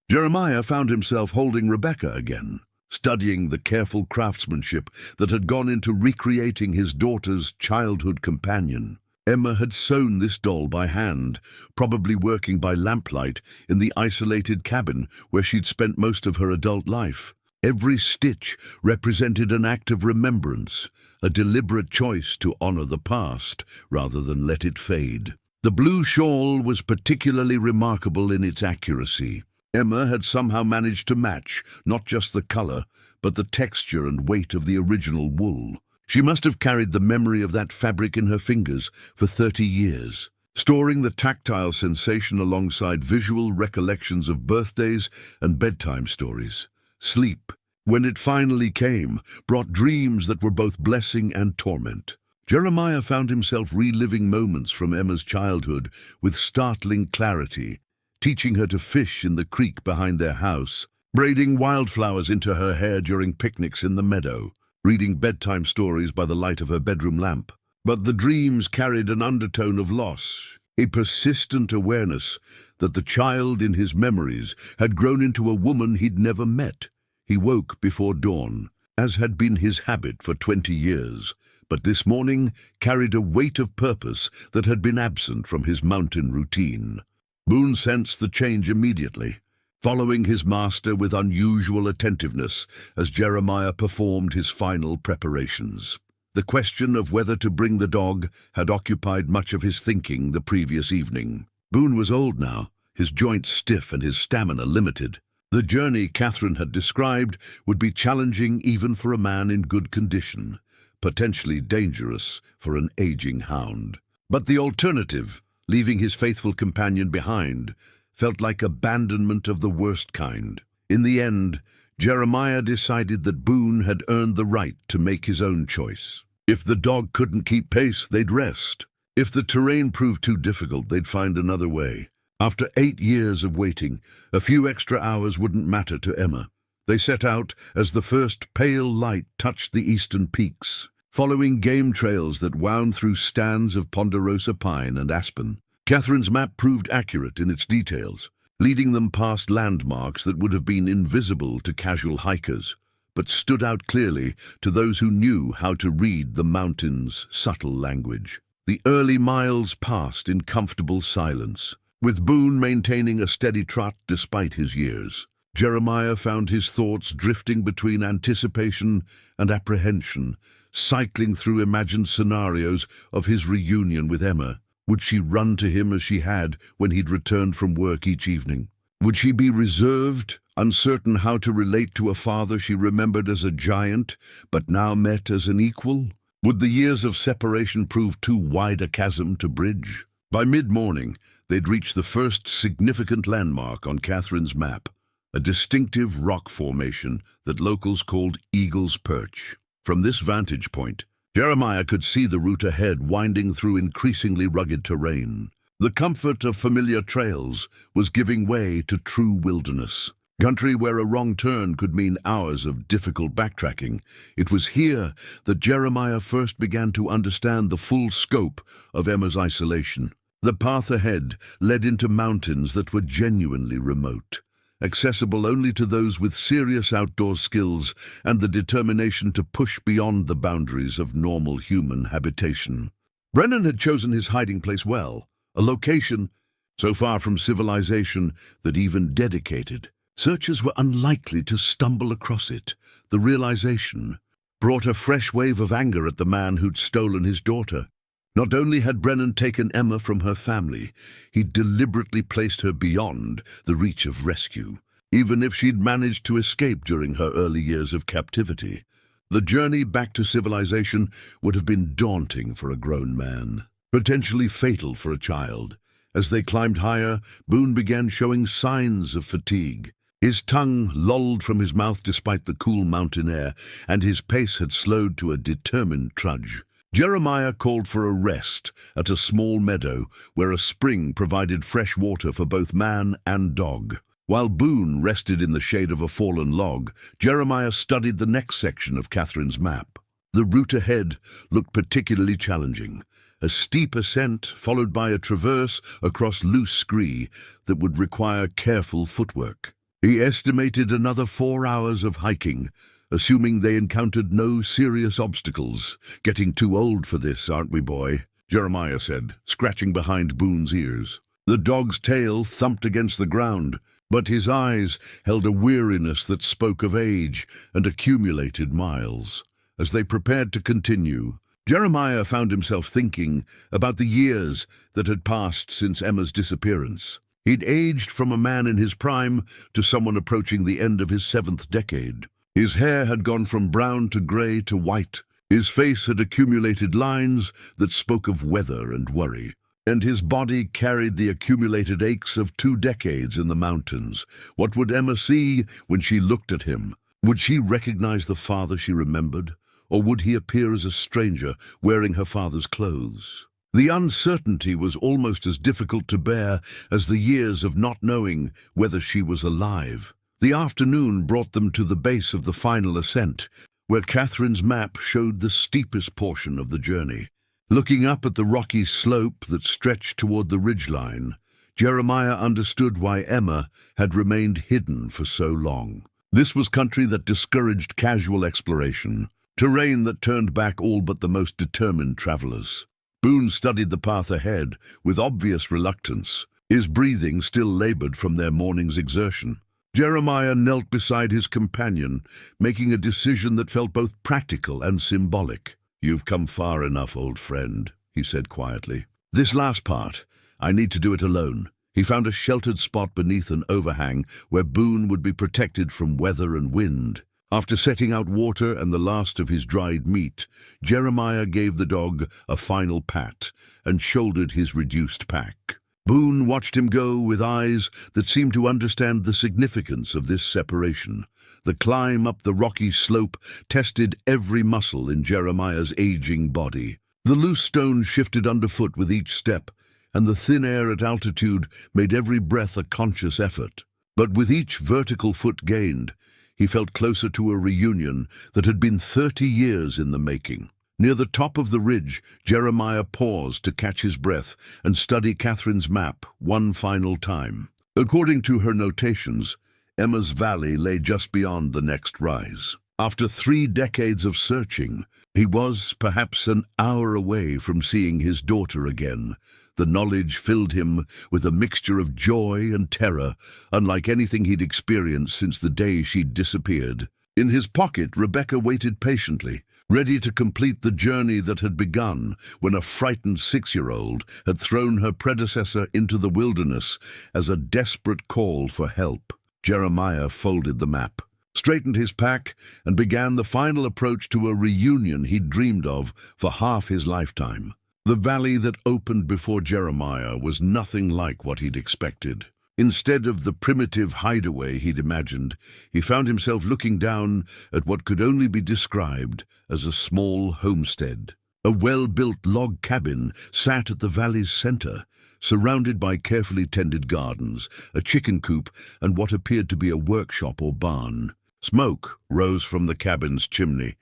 Jeremiah found himself holding Rebecca again, studying the careful craftsmanship that had gone into recreating his daughter's childhood companion. Emma had sewn this doll by hand, probably working by lamplight in the isolated cabin where she'd spent most of her adult life. Every stitch represented an act of remembrance, a deliberate choice to honor the past rather than let it fade. The blue shawl was particularly remarkable in its accuracy. Emma had somehow managed to match not just the color, but the texture and weight of the original wool. She must have carried the memory of that fabric in her fingers for 30 years, storing the tactile sensation alongside visual recollections of birthdays and bedtime stories. Sleep, when it finally came, brought dreams that were both blessing and torment. Jeremiah found himself reliving moments from Emma's childhood with startling clarity, teaching her to fish in the creek behind their house, braiding wildflowers into her hair during picnics in the meadow, reading bedtime stories by the light of her bedroom lamp. But the dreams carried an undertone of loss, a persistent awareness that the child in his memories had grown into a woman he'd never met. He woke before dawn, as had been his habit for 20 years, but this morning carried a weight of purpose that had been absent from his mountain routine. Boone sensed the change immediately, following his master with unusual attentiveness as Jeremiah performed his final preparations. The question of whether to bring the dog had occupied much of his thinking the previous evening. Boone was old now, his joints stiff and his stamina limited. The journey Catherine had described would be challenging even for a man in good condition, potentially dangerous for an aging hound. But the alternative, leaving his faithful companion behind, felt like abandonment of the worst kind. In the end, Jeremiah decided that Boone had earned the right to make his own choice. If the dog couldn't keep pace, they'd rest. If the terrain proved too difficult, they'd find another way. After 8 years of waiting, a few extra hours wouldn't matter to Emma. They set out as the first pale light touched the eastern peaks, following game trails that wound through stands of ponderosa pine and aspen. Catherine's map proved accurate in its details, leading them past landmarks that would have been invisible to casual hikers, but stood out clearly to those who knew how to read the mountain's subtle language. The early miles passed in comfortable silence, with Boone maintaining a steady trot despite his years. Jeremiah found his thoughts drifting between anticipation and apprehension, cycling through imagined scenarios of his reunion with Emma. Would she run to him as she had when he'd returned from work each evening? Would she be reserved, uncertain how to relate to a father she remembered as a giant, but now met as an equal? Would the years of separation prove too wide a chasm to bridge? By mid-morning, they'd reached the first significant landmark on Catherine's map, a distinctive rock formation that locals called Eagle's Perch. From this vantage point, Jeremiah could see the route ahead winding through increasingly rugged terrain. The comfort of familiar trails was giving way to true wilderness. Country where a wrong turn could mean hours of difficult backtracking. It was here that Jeremiah first began to understand the full scope of Emma's isolation. The path ahead led into mountains that were genuinely remote, accessible only to those with serious outdoor skills and the determination to push beyond the boundaries of normal human habitation. Brennan had chosen his hiding place well, a location so far from civilization that even dedicated searchers were unlikely to stumble across it. The realization brought a fresh wave of anger at the man who'd stolen his daughter. Not only had Brennan taken Emma from her family, he'd deliberately placed her beyond the reach of rescue, even if she'd managed to escape during her early years of captivity. The journey back to civilization would have been daunting for a grown man, potentially fatal for a child. As they climbed higher, Boone began showing signs of fatigue. His tongue lolled from his mouth despite the cool mountain air, and his pace had slowed to a determined trudge. Jeremiah called for a rest at a small meadow where a spring provided fresh water for both man and dog. While Boone rested in the shade of a fallen log, Jeremiah studied the next section of Catherine's map. The route ahead looked particularly challenging, a steep ascent followed by a traverse across loose scree that would require careful footwork. He estimated another 4 hours of hiking, assuming they encountered no serious obstacles. "Getting too old for this, aren't we, boy?" Jeremiah said, scratching behind Boone's ears. The dog's tail thumped against the ground, but his eyes held a weariness that spoke of age and accumulated miles. As they prepared to continue, Jeremiah found himself thinking about the years that had passed since Emma's disappearance. He'd aged from a man in his prime to someone approaching the end of his 7th decade. His hair had gone from brown to grey to white. His face had accumulated lines that spoke of weather and worry. And his body carried the accumulated aches of 2 decades in the mountains. What would Emma see when she looked at him? Would she recognize the father she remembered? Or would he appear as a stranger, wearing her father's clothes? The uncertainty was almost as difficult to bear as the years of not knowing whether she was alive. The afternoon brought them to the base of the final ascent, where Catherine's map showed the steepest portion of the journey. Looking up at the rocky slope that stretched toward the ridgeline, Jeremiah understood why Emma had remained hidden for so long. This was country that discouraged casual exploration, terrain that turned back all but the most determined travelers. Boone studied the path ahead with obvious reluctance, his breathing still labored from their morning's exertion. Jeremiah knelt beside his companion, making a decision that felt both practical and symbolic. "You've come far enough, old friend," he said quietly. "This last part, I need to do it alone." He found a sheltered spot beneath an overhang where Boone would be protected from weather and wind. After setting out water and the last of his dried meat, Jeremiah gave the dog a final pat and shouldered his reduced pack. Boone watched him go with eyes that seemed to understand the significance of this separation. The climb up the rocky slope tested every muscle in Jeremiah's aging body. The loose stone shifted underfoot with each step, and the thin air at altitude made every breath a conscious effort. But with each vertical foot gained, he felt closer to a reunion that had been 30 years in the making. Near the top of the ridge, Jeremiah paused to catch his breath and study Catherine's map one final time. According to her notations, Emma's Valley lay just beyond the next rise. After 3 decades of searching, he was perhaps an hour away from seeing his daughter again. The knowledge filled him with a mixture of joy and terror, unlike anything he'd experienced since the day she'd disappeared. In his pocket, Rebecca waited patiently, ready to complete the journey that had begun when a frightened 6-year-old had thrown her predecessor into the wilderness as a desperate call for help. Jeremiah folded the map, straightened his pack, and began the final approach to a reunion he'd dreamed of for half his lifetime. The valley that opened before Jeremiah was nothing like what he'd expected. Instead of the primitive hideaway he'd imagined, he found himself looking down at what could only be described as a small homestead. A well-built log cabin sat at the valley's center, surrounded by carefully tended gardens, a chicken coop, and what appeared to be a workshop or barn. Smoke rose from the cabin's chimney,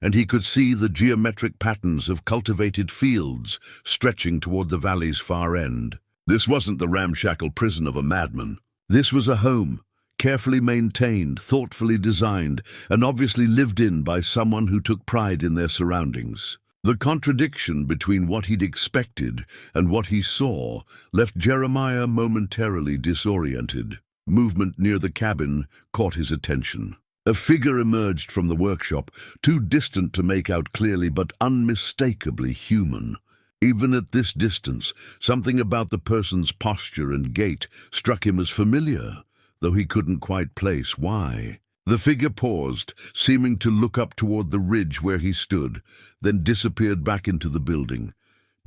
and he could see the geometric patterns of cultivated fields stretching toward the valley's far end. This wasn't the ramshackle prison of a madman. This was a home, carefully maintained, thoughtfully designed, and obviously lived in by someone who took pride in their surroundings. The contradiction between what he'd expected and what he saw left Jeremiah momentarily disoriented. Movement near the cabin caught his attention. A figure emerged from the workshop, too distant to make out clearly but unmistakably human. Even at this distance, something about the person's posture and gait struck him as familiar, though he couldn't quite place why. The figure paused, seeming to look up toward the ridge where he stood, then disappeared back into the building.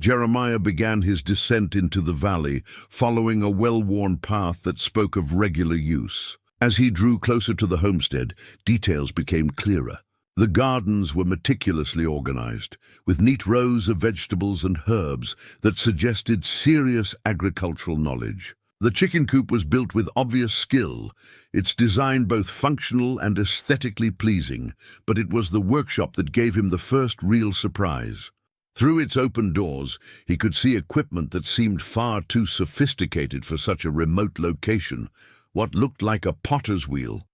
Jeremiah began his descent into the valley, following a well-worn path that spoke of regular use. As he drew closer to the homestead, details became clearer. The gardens were meticulously organized, with neat rows of vegetables and herbs that suggested serious agricultural knowledge. The chicken coop was built with obvious skill, its design both functional and aesthetically pleasing, but it was the workshop that gave him the first real surprise. Through its open doors, he could see equipment that seemed far too sophisticated for such a remote location, what looked like a potter's wheel.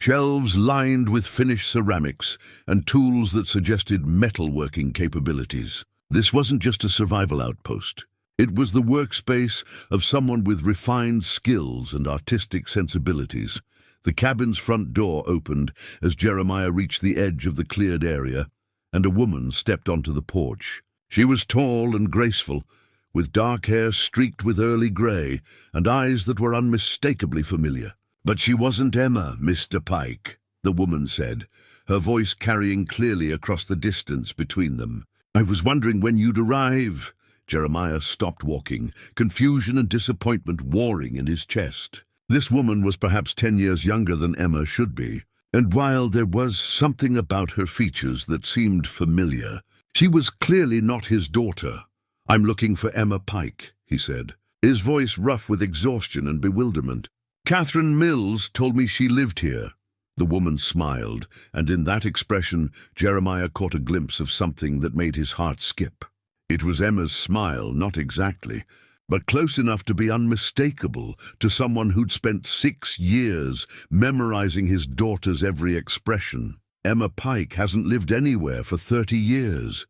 Shelves lined with finished ceramics and tools that suggested metalworking capabilities. This wasn't just a survival outpost. It was the workspace of someone with refined skills and artistic sensibilities. The cabin's front door opened as Jeremiah reached the edge of the cleared area, and a woman stepped onto the porch. She was tall and graceful, with dark hair streaked with early gray and eyes that were unmistakably familiar. But she wasn't Emma, Mr. Pike. the woman said, her voice carrying clearly across the distance between them. "I was wondering when you'd arrive." Jeremiah stopped walking, confusion and disappointment warring in his chest. This woman was perhaps 10 years younger than Emma should be, and while there was something about her features that seemed familiar, she was clearly not his daughter. "I'm looking for Emma Pike," he said, his voice rough with exhaustion and bewilderment. "Catherine Mills told me she lived here." The woman smiled, and in that expression Jeremiah caught a glimpse of something that made his heart skip. It was Emma's smile, not exactly, but close enough to be unmistakable to someone who'd spent 6 years memorizing his daughter's every expression. "Emma Pike hasn't lived anywhere for 30 years,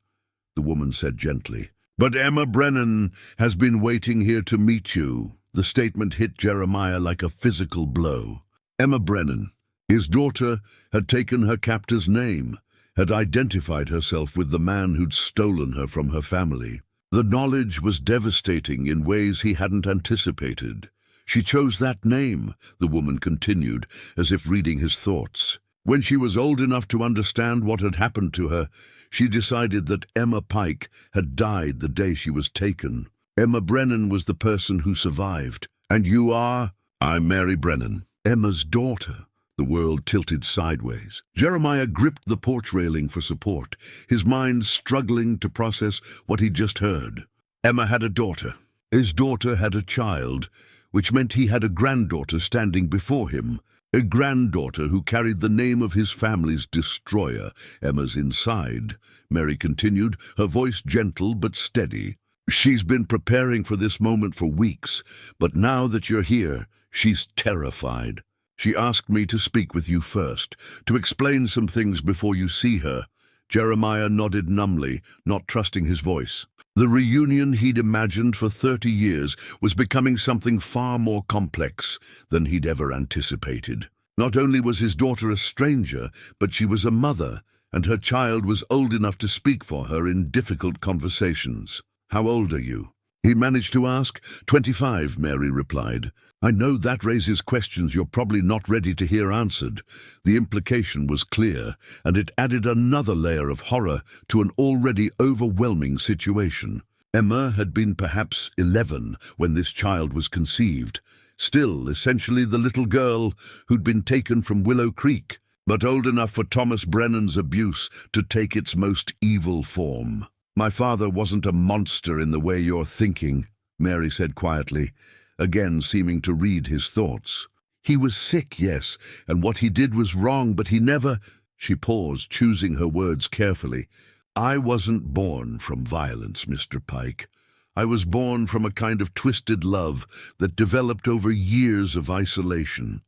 the woman said gently. "But Emma Brennan has been waiting here to meet you." The statement hit Jeremiah like a physical blow. Emma Brennan, his daughter, had taken her captor's name, had identified herself with the man who'd stolen her from her family. The knowledge was devastating in ways he hadn't anticipated. "She chose that name," the woman continued, as if reading his thoughts. "When she was old enough to understand what had happened to her, she decided that Emma Pike had died the day she was taken. Emma Brennan was the person who survived. And you are?" "I'm Mary Brennan, Emma's daughter." The world tilted sideways. Jeremiah gripped the porch railing for support, his mind struggling to process what he'd just heard. Emma had a daughter. His daughter had a child, which meant he had a granddaughter standing before him, a granddaughter who carried the name of his family's destroyer. "Emma's inside," Mary continued, her voice gentle but steady. "She's been preparing for this moment for weeks, but now that you're here, she's terrified. She asked me to speak with you first, to explain some things before you see her." Jeremiah nodded numbly, not trusting his voice. The reunion he'd imagined for 30 years was becoming something far more complex than he'd ever anticipated. Not only was his daughter a stranger, but she was a mother, and her child was old enough to speak for her in difficult conversations. "How old are you?" he managed to ask. 25, Mary replied. "I know that raises questions you're probably not ready to hear answered." The implication was clear, and it added another layer of horror to an already overwhelming situation. Emma had been perhaps 11 when this child was conceived, still essentially the little girl who'd been taken from Willow Creek, but old enough for Thomas Brennan's abuse to take its most evil form. "My father wasn't a monster in the way you're thinking," Mary said quietly, again seeming to read his thoughts. "He was sick, yes, and what he did was wrong, but he never—" She paused, choosing her words carefully. "I wasn't born from violence, Mr. Pike. I was born from a kind of twisted love that developed over years of isolation."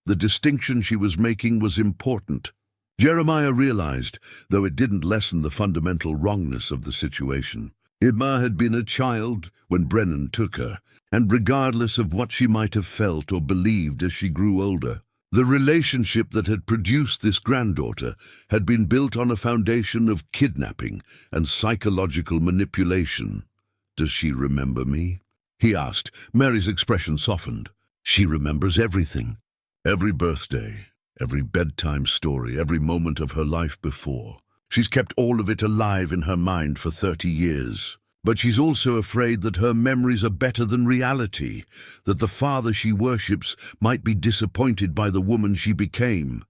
The distinction she was making was important. Jeremiah realized, though it didn't lessen the fundamental wrongness of the situation. Emma had been a child when Brennan took her, and regardless of what she might have felt or believed as she grew older, the relationship that had produced this granddaughter had been built on a foundation of kidnapping and psychological manipulation. "Does she remember me?" he asked. Mary's expression softened. "She remembers everything. Every birthday, every bedtime story, every moment of her life before. She's kept all of it alive in her mind for 30 years. But she's also afraid that her memories are better than reality, that the father she worships might be disappointed by the woman she became.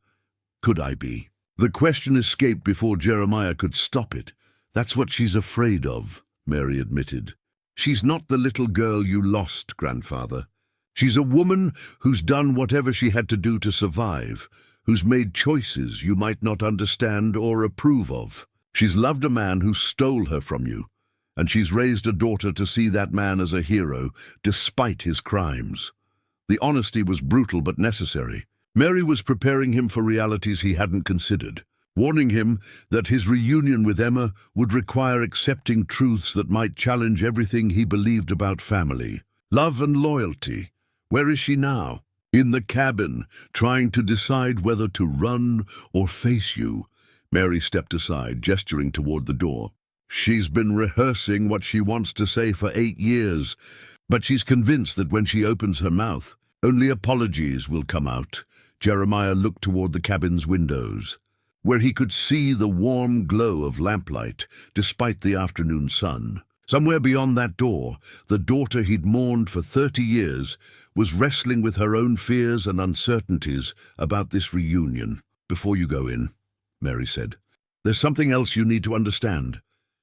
Could I be?" The question escaped before Jeremiah could stop it. "That's what she's afraid of," Mary admitted. "She's not the little girl you lost, grandfather. She's a woman who's done whatever she had to do to survive, who's made choices you might not understand or approve of. She's loved a man who stole her from you, and she's raised a daughter to see that man as a hero, despite his crimes." The honesty was brutal but necessary. Mary was preparing him for realities he hadn't considered, warning him that his reunion with Emma would require accepting truths that might challenge everything he believed about family, love and loyalty. "Where is she now?" "In the cabin, trying to decide whether to run or face you." Mary stepped aside, gesturing toward the door. "She's been rehearsing what she wants to say for 8 years, but she's convinced that when she opens her mouth, only apologies will come out. Jeremiah looked toward the cabin's windows, where he could see the warm glow of lamplight despite the afternoon sun. Somewhere beyond that door, the daughter he'd mourned for 30 years was wrestling with her own fears and uncertainties about this reunion. "Before you go in," Mary said, "there's something else you need to understand.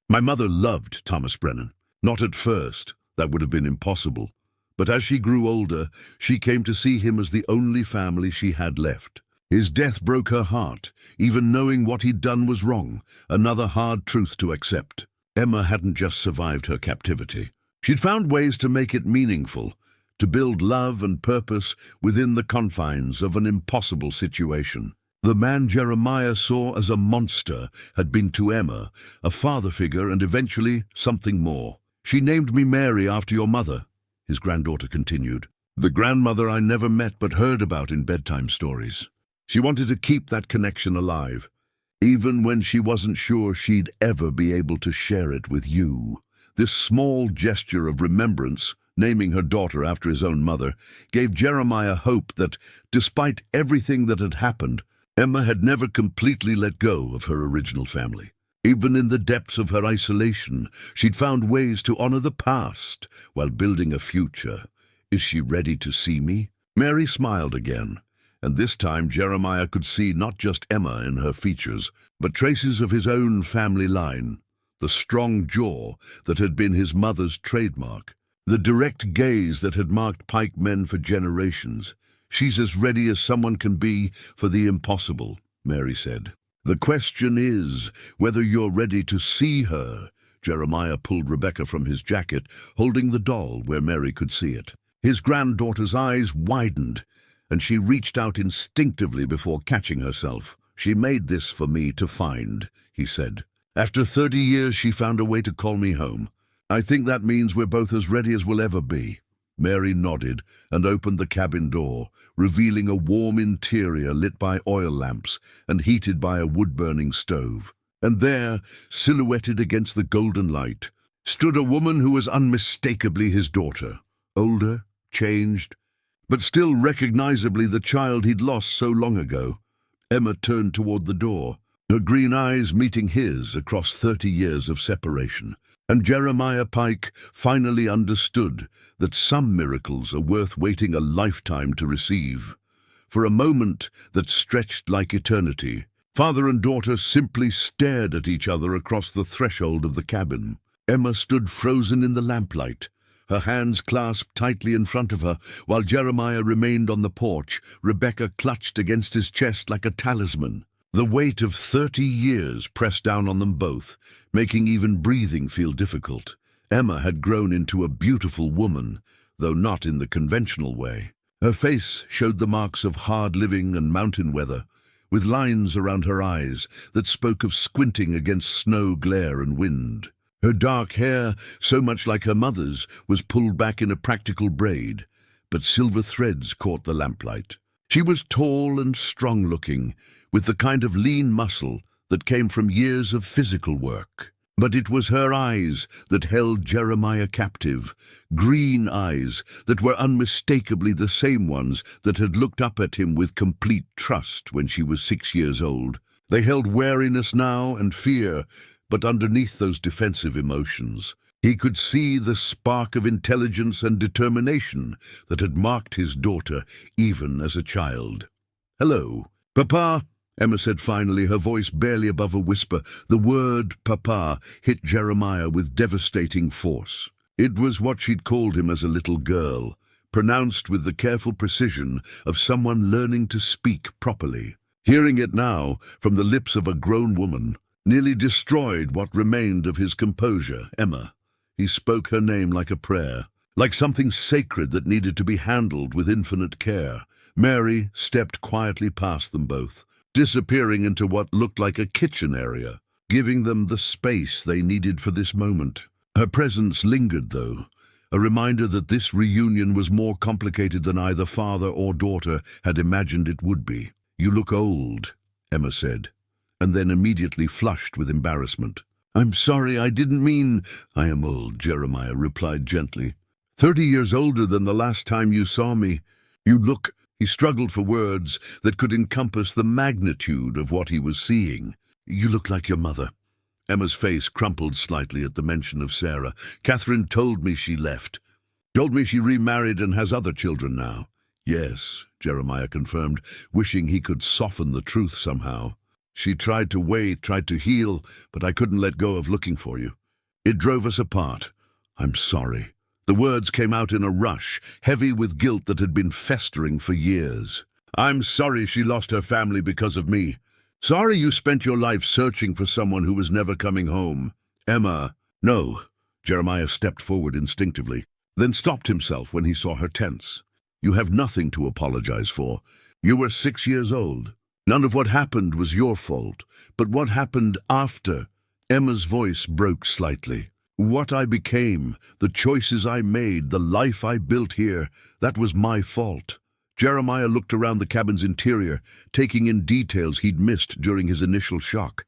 My mother loved Thomas Brennan. Not at first, that would have been impossible. But as she grew older, she came to see him as the only family she had left. His death broke her heart, even knowing what he'd done was wrong, another hard truth to accept. Emma hadn't just survived her captivity. She'd found ways to make it meaningful, to build love and purpose within the confines of an impossible situation. The man Jeremiah saw as a monster had been to Emma a father figure and eventually something more. "She named me Mary after your mother," his granddaughter continued. "The grandmother I never met but heard about in bedtime stories. She wanted to keep that connection alive, even when she wasn't sure she'd ever be able to share it with you." This small gesture of remembrance, naming her daughter after his own mother, gave Jeremiah hope that, despite everything that had happened, Emma had never completely let go of her original family. Even in the depths of her isolation, she'd found ways to honor the past while building a future. "Is she ready to see me?" Mary smiled again, and this time Jeremiah could see not just Emma in her features, but traces of his own family line. The strong jaw that had been his mother's trademark, the direct gaze that had marked Pike men for generations. "She's as ready as someone can be for the impossible," Mary said. "The question is whether you're ready to see her." Jeremiah pulled Rebecca from his jacket, holding the doll where Mary could see it. His granddaughter's eyes widened, and she reached out instinctively before catching herself. "She made this for me to find," he said. "After 30 years, she found a way to call me home. I think that means we're both as ready as we'll ever be." Mary nodded and opened the cabin door, revealing a warm interior lit by oil lamps and heated by a wood-burning stove. And there, silhouetted against the golden light, stood a woman who was unmistakably his daughter. Older, changed, but still recognizably the child he'd lost so long ago. Emma turned toward the door, her green eyes meeting his across 30 years of separation. And Jeremiah Pike finally understood that some miracles are worth waiting a lifetime to receive. For a moment that stretched like eternity, father and daughter simply stared at each other across the threshold of the cabin. Emma stood frozen in the lamplight, her hands clasped tightly in front of her, while Jeremiah remained on the porch, Rebecca clutched against his chest like a talisman. The weight of 30 years pressed down on them both, making even breathing feel difficult. Emma had grown into a beautiful woman, though not in the conventional way. Her face showed the marks of hard living and mountain weather, with lines around her eyes that spoke of squinting against snow glare and wind. Her dark hair, so much like her mother's, was pulled back in a practical braid, but silver threads caught the lamplight. She was tall and strong-looking, with the kind of lean muscle that came from years of physical work. But it was her eyes that held Jeremiah captive, green eyes that were unmistakably the same ones that had looked up at him with complete trust when she was 6 years old. They held wariness now and fear, but underneath those defensive emotions, he could see the spark of intelligence and determination that had marked his daughter even as a child. "Hello, Papa," Emma said finally, her voice barely above a whisper. The word Papa hit Jeremiah with devastating force. It was what she'd called him as a little girl, pronounced with the careful precision of someone learning to speak properly. Hearing it now from the lips of a grown woman nearly destroyed what remained of his composure. Emma. He spoke her name like a prayer, like something sacred that needed to be handled with infinite care. Mary stepped quietly past them both, disappearing into what looked like a kitchen area, giving them the space they needed for this moment. Her presence lingered, though, a reminder that this reunion was more complicated than either father or daughter had imagined it would be. "You look old," Emma said, and then immediately flushed with embarrassment. "I'm sorry, I didn't mean—" "I am old," Jeremiah replied gently. 30 years older than the last time you saw me. You look—" He struggled for words that could encompass the magnitude of what he was seeing. "You look like your mother." Emma's face crumpled slightly at the mention of Sarah. "Catherine told me she left. Told me she remarried and has other children now." "Yes," Jeremiah confirmed, wishing he could soften the truth somehow. "She tried to wait, tried to heal, but I couldn't let go of looking for you. It drove us apart. I'm sorry." The words came out in a rush, heavy with guilt that had been festering for years. "I'm sorry she lost her family because of me. Sorry you spent your life searching for someone who was never coming home. Emma." "No." Jeremiah stepped forward instinctively, then stopped himself when he saw her tense. "You have nothing to apologize for. You were 6 years old. None of what happened was your fault. But what happened after?" Emma's voice broke slightly. "What I became, the choices I made, the life I built here, that was my fault." Jeremiah looked around the cabin's interior, taking in details he'd missed during his initial shock.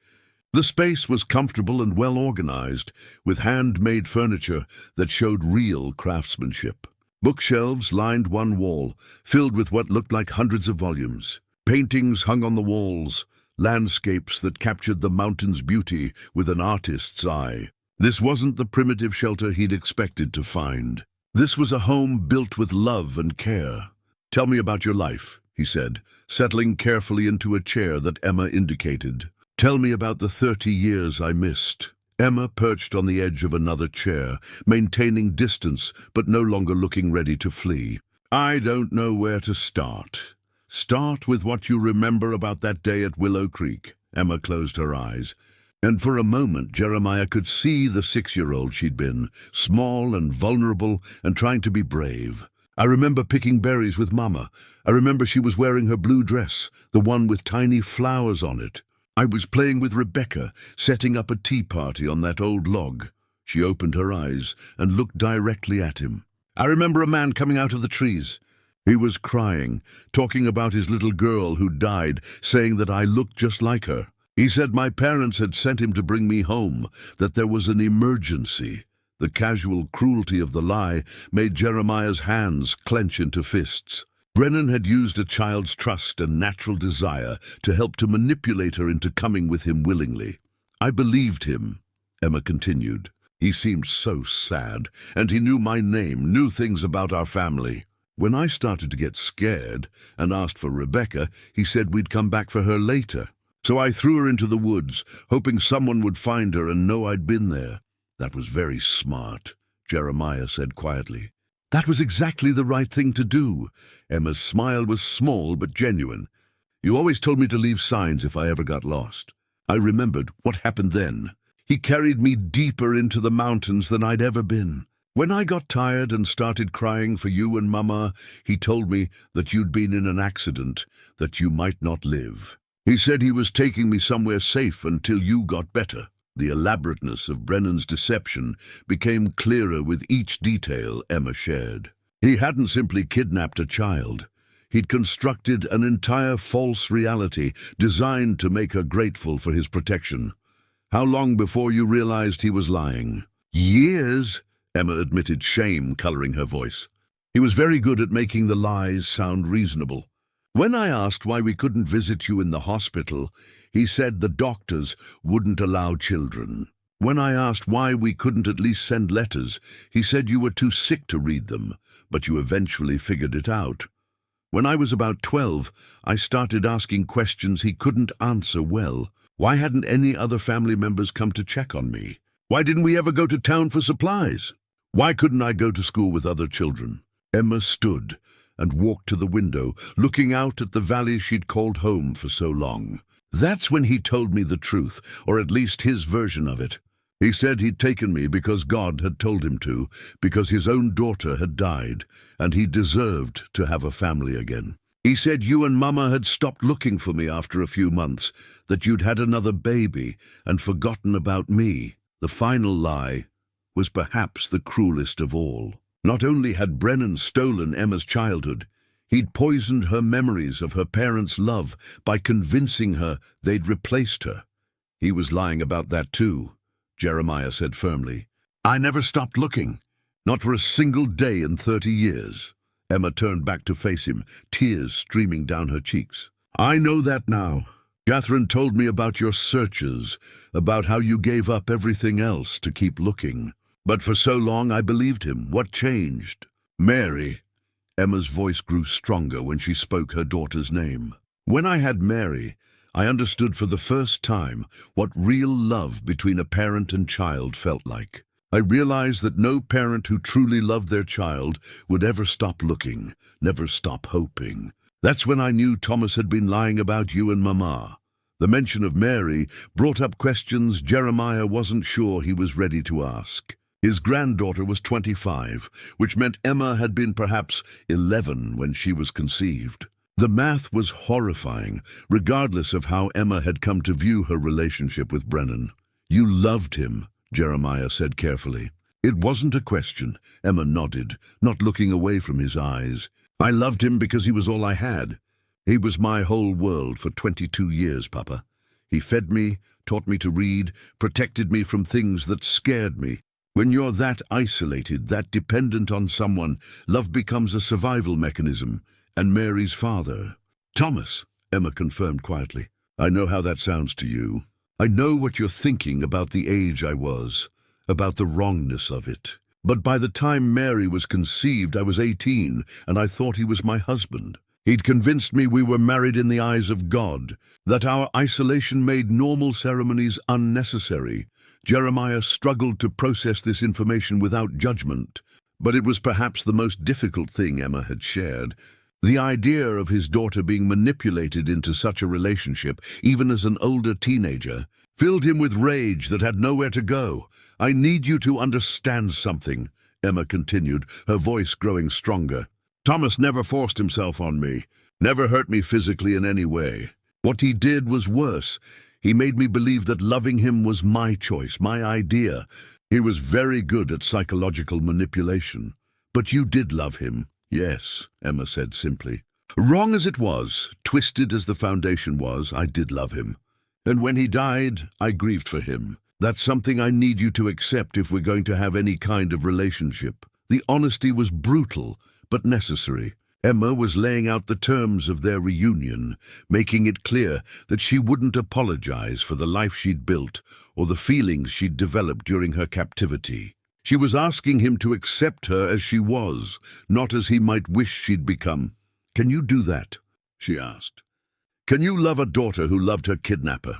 The space was comfortable and well organized, with handmade furniture that showed real craftsmanship. Bookshelves lined one wall, filled with what looked like hundreds of volumes. Paintings hung on the walls, landscapes that captured the mountain's beauty with an artist's eye. This wasn't the primitive shelter he'd expected to find. This was a home built with love and care. "Tell me about your life," he said, settling carefully into a chair that Emma indicated. "Tell me about the 30 years I missed." Emma perched on the edge of another chair, maintaining distance but no longer looking ready to flee. "I don't know where to start." "Start with what you remember about that day at Willow Creek." Emma closed her eyes. And for a moment, Jeremiah could see the 6-year-old she'd been, small and vulnerable and trying to be brave. "I remember picking berries with Mama. I remember she was wearing her blue dress, the one with tiny flowers on it. I was playing with Rebecca, setting up a tea party on that old log." She opened her eyes and looked directly at him. "I remember a man coming out of the trees. He was crying, talking about his little girl who died, saying that I looked just like her. He said my parents had sent him to bring me home, that there was an emergency." The casual cruelty of the lie made Jeremiah's hands clench into fists. Brennan had used a child's trust and natural desire to help to manipulate her into coming with him willingly. "I believed him," Emma continued. "He seemed so sad, and he knew my name, knew things about our family. When I started to get scared and asked for Rebecca, he said we'd come back for her later. So I threw her into the woods, hoping someone would find her and know I'd been there." "That was very smart," Jeremiah said quietly. "That was exactly the right thing to do." Emma's smile was small but genuine. "You always told me to leave signs if I ever got lost." I remembered what happened then. He carried me deeper into the mountains than I'd ever been. When I got tired and started crying for you and Mama, he told me that you'd been in an accident, that you might not live. He said he was taking me somewhere safe until you got better. The elaborateness of Brennan's deception became clearer with each detail Emma shared. He hadn't simply kidnapped a child. He'd constructed an entire false reality designed to make her grateful for his protection. "How long before you realized he was lying?" "Years," Emma admitted, shame coloring her voice. "He was very good at making the lies sound reasonable. When I asked why we couldn't visit you in the hospital, he said the doctors wouldn't allow children. When I asked why we couldn't at least send letters, he said you were too sick to read them, but you eventually figured it out. When I was about 12, I started asking questions he couldn't answer well. Why hadn't any other family members come to check on me? Why didn't we ever go to town for supplies? Why couldn't I go to school with other children?" Emma stood and walked to the window, looking out at the valley she'd called home for so long. "That's when he told me the truth, or at least his version of it. He said he'd taken me because God had told him to, because his own daughter had died, and he deserved to have a family again. He said you and Mama had stopped looking for me after a few months, that you'd had another baby and forgotten about me." The final lie was perhaps the cruelest of all. Not only had Brennan stolen Emma's childhood, he'd poisoned her memories of her parents' love by convincing her they'd replaced her. "He was lying about that too," Jeremiah said firmly. "I never stopped looking, not for a single day in 30 years. Emma turned back to face him, tears streaming down her cheeks. "I know that now. Catherine told me about your searches, about how you gave up everything else to keep looking. But for so long I believed him. What changed?" "Mary." Emma's voice grew stronger when she spoke her daughter's name. "When I had Mary, I understood for the first time what real love between a parent and child felt like. I realized that no parent who truly loved their child would ever stop looking, never stop hoping. That's when I knew Thomas had been lying about you and Mama." The mention of Mary brought up questions Jeremiah wasn't sure he was ready to ask. His granddaughter was 25, which meant Emma had been perhaps 11 when she was conceived. The math was horrifying, regardless of how Emma had come to view her relationship with Brennan. "You loved him," Jeremiah said carefully. "It wasn't a question," Emma nodded, not looking away from his eyes. "I loved him because he was all I had. He was my whole world for 22 years, Papa. He fed me, taught me to read, protected me from things that scared me. When you're that isolated, that dependent on someone, love becomes a survival mechanism. And Mary's father—" "Thomas," Emma confirmed quietly. "I know how that sounds to you. I know what you're thinking about the age I was, about the wrongness of it. But by the time Mary was conceived, I was 18, and I thought he was my husband. He'd convinced me we were married in the eyes of God, that our isolation made normal ceremonies unnecessary." Jeremiah struggled to process this information without judgment, but it was perhaps the most difficult thing Emma had shared. The idea of his daughter being manipulated into such a relationship, even as an older teenager, filled him with rage that had nowhere to go. "I need you to understand something," Emma continued, her voice growing stronger. "Thomas never forced himself on me, never hurt me physically in any way. What he did was worse. He made me believe that loving him was my choice, my idea. He was very good at psychological manipulation. But you did love him." "Yes," Emma said simply. "Wrong as it was, twisted as the foundation was, I did love him. And when he died, I grieved for him. That's something I need you to accept if we're going to have any kind of relationship." The honesty was brutal, but necessary. Emma was laying out the terms of their reunion, making it clear that she wouldn't apologize for the life she'd built or the feelings she'd developed during her captivity. She was asking him to accept her as she was, not as he might wish she'd become. "Can you do that?" she asked. "Can you love a daughter who loved her kidnapper?"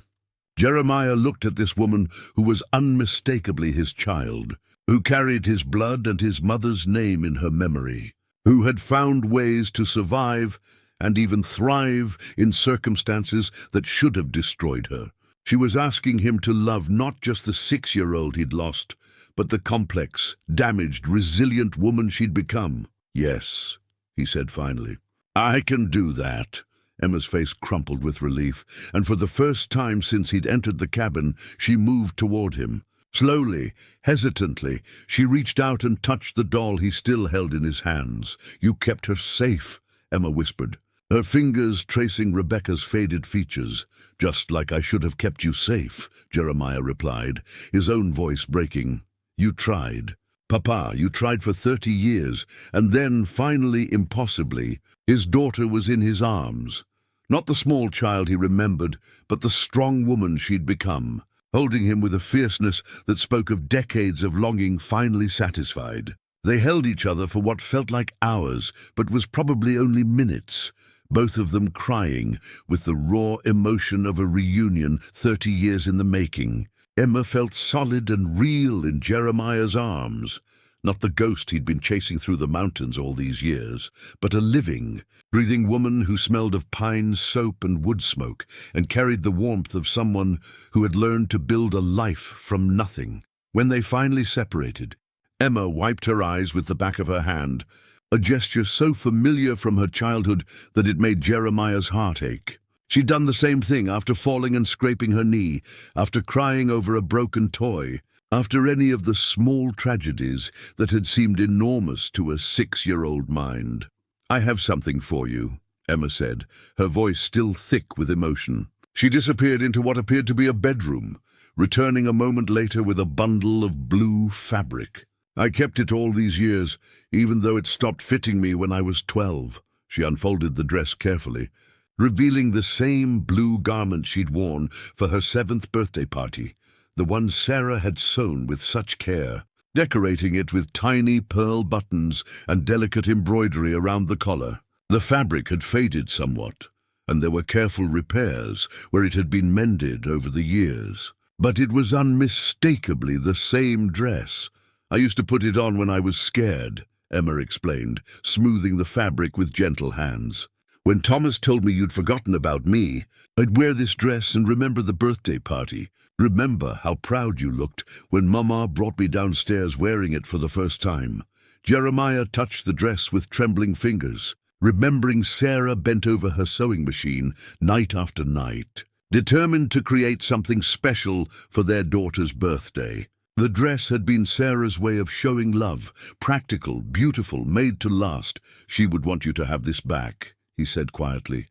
Jeremiah looked at this woman who was unmistakably his child, who carried his blood and his mother's name in her memory, who had found ways to survive and even thrive in circumstances that should have destroyed her. She was asking him to love not just the 6-year-old he'd lost, but the complex, damaged, resilient woman she'd become. "Yes," he said finally. "I can do that." Emma's face crumpled with relief, and for the first time since he'd entered the cabin, she moved toward him. Slowly, hesitantly, she reached out and touched the doll he still held in his hands. "You kept her safe," Emma whispered, her fingers tracing Rebecca's faded features. "Just like I should have kept you safe," Jeremiah replied, his own voice breaking. "You tried. Papa, you tried for 30 years, and then, finally, impossibly, his daughter was in his arms. Not the small child he remembered, but the strong woman she'd become, holding him with a fierceness that spoke of decades of longing finally satisfied. They held each other for what felt like hours, but was probably only minutes, both of them crying with the raw emotion of a reunion 30 years in the making. Emma felt solid and real in Jeremiah's arms, not the ghost he'd been chasing through the mountains all these years, but a living, breathing woman who smelled of pine, soap, and wood smoke, and carried the warmth of someone who had learned to build a life from nothing. When they finally separated, Emma wiped her eyes with the back of her hand, a gesture so familiar from her childhood that it made Jeremiah's heart ache. She'd done the same thing after falling and scraping her knee, after crying over a broken toy, after any of the small tragedies that had seemed enormous to a 6-year-old mind. "I have something for you," Emma said, her voice still thick with emotion. She disappeared into what appeared to be a bedroom, returning a moment later with a bundle of blue fabric. I kept it all these years, even though it stopped fitting me when I was 12. She unfolded the dress carefully, revealing the same blue garment she'd worn for her 7th birthday party, the one Sarah had sewn with such care, decorating it with tiny pearl buttons and delicate embroidery around the collar. The fabric had faded somewhat, and there were careful repairs where it had been mended over the years. But it was unmistakably the same dress. I used to put it on when I was scared, Emma explained, smoothing the fabric with gentle hands. When Thomas told me you'd forgotten about me, I'd wear this dress and remember the birthday party. Remember how proud you looked when Mama brought me downstairs wearing it for the first time. Jeremiah touched the dress with trembling fingers, remembering Sarah bent over her sewing machine night after night, determined to create something special for their daughter's birthday. The dress had been Sarah's way of showing love, practical, beautiful, made to last. She would want you to have this back, he said quietly.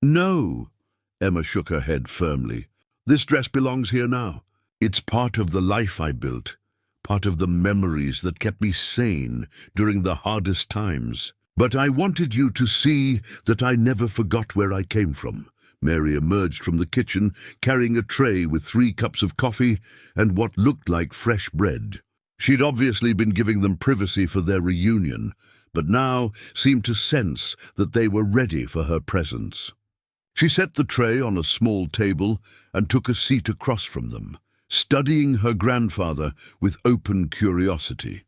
No, Emma shook her head firmly. This dress belongs here now. It's part of the life I built, part of the memories that kept me sane during the hardest times. But I wanted you to see that I never forgot where I came from. Mary emerged from the kitchen, carrying a tray with 3 cups of coffee and what looked like fresh bread. She'd obviously been giving them privacy for their reunion, but now seemed to sense that they were ready for her presence. She set the tray on a small table and took a seat across from them, studying her grandfather with open curiosity.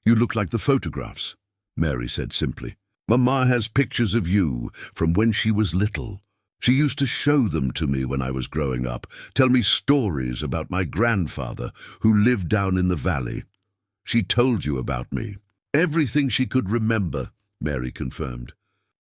You look like the photographs, Mary said simply. Mama has pictures of you from when she was little. She used to show them to me when I was growing up, tell me stories about my grandfather who lived down in the valley. She told you about me. Everything she could remember, Mary confirmed.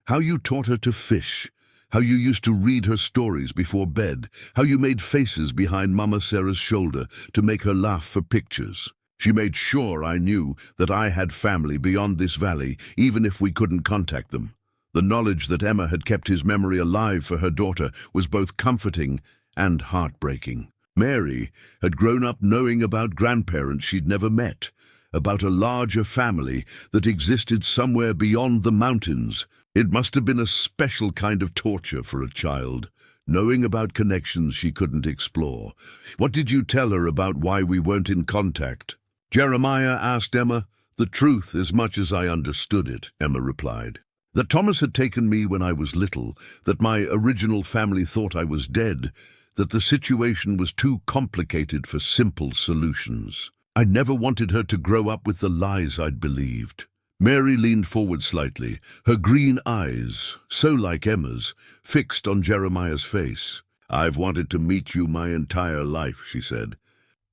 How you taught her to fish, how you used to read her stories before bed, how you made faces behind Mama Sarah's shoulder to make her laugh for pictures. She made sure I knew that I had family beyond this valley, even if we couldn't contact them. The knowledge that Emma had kept his memory alive for her daughter was both comforting and heartbreaking. Mary had grown up knowing about grandparents she'd never met, about a larger family that existed somewhere beyond the mountains. It must have been a special kind of torture for a child, knowing about connections she couldn't explore. What did you tell her about why we weren't in contact? Jeremiah asked Emma. The truth, as much as I understood it, Emma replied. That Thomas had taken me when I was little, that my original family thought I was dead, that the situation was too complicated for simple solutions. I never wanted her to grow up with the lies I'd believed. Mary leaned forward slightly, her green eyes, so like Emma's, fixed on Jeremiah's face. I've wanted to meet you my entire life, she said.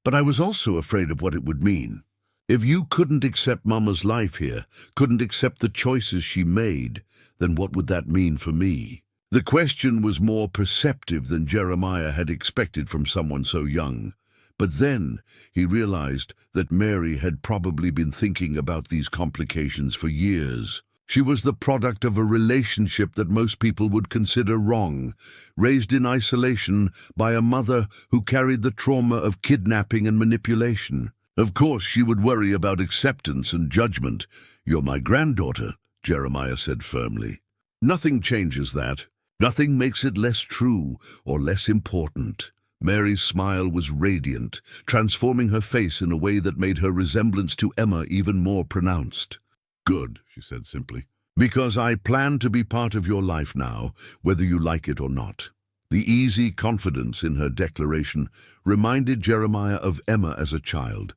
But I was also afraid of what it would mean. If you couldn't accept Mama's life here, couldn't accept the choices she made, then what would that mean for me? The question was more perceptive than Jeremiah had expected from someone so young. But then he realized that Mary had probably been thinking about these complications for years. She was the product of a relationship that most people would consider wrong, raised in isolation by a mother who carried the trauma of kidnapping and manipulation. Of course, she would worry about acceptance and judgment. You're my granddaughter, Jeremiah said firmly. Nothing changes that. Nothing makes it less true or less important. Mary's smile was radiant, transforming her face in a way that made her resemblance to Emma even more pronounced. Good, she said simply, because I plan to be part of your life now, whether you like it or not. The easy confidence in her declaration reminded Jeremiah of Emma as a child.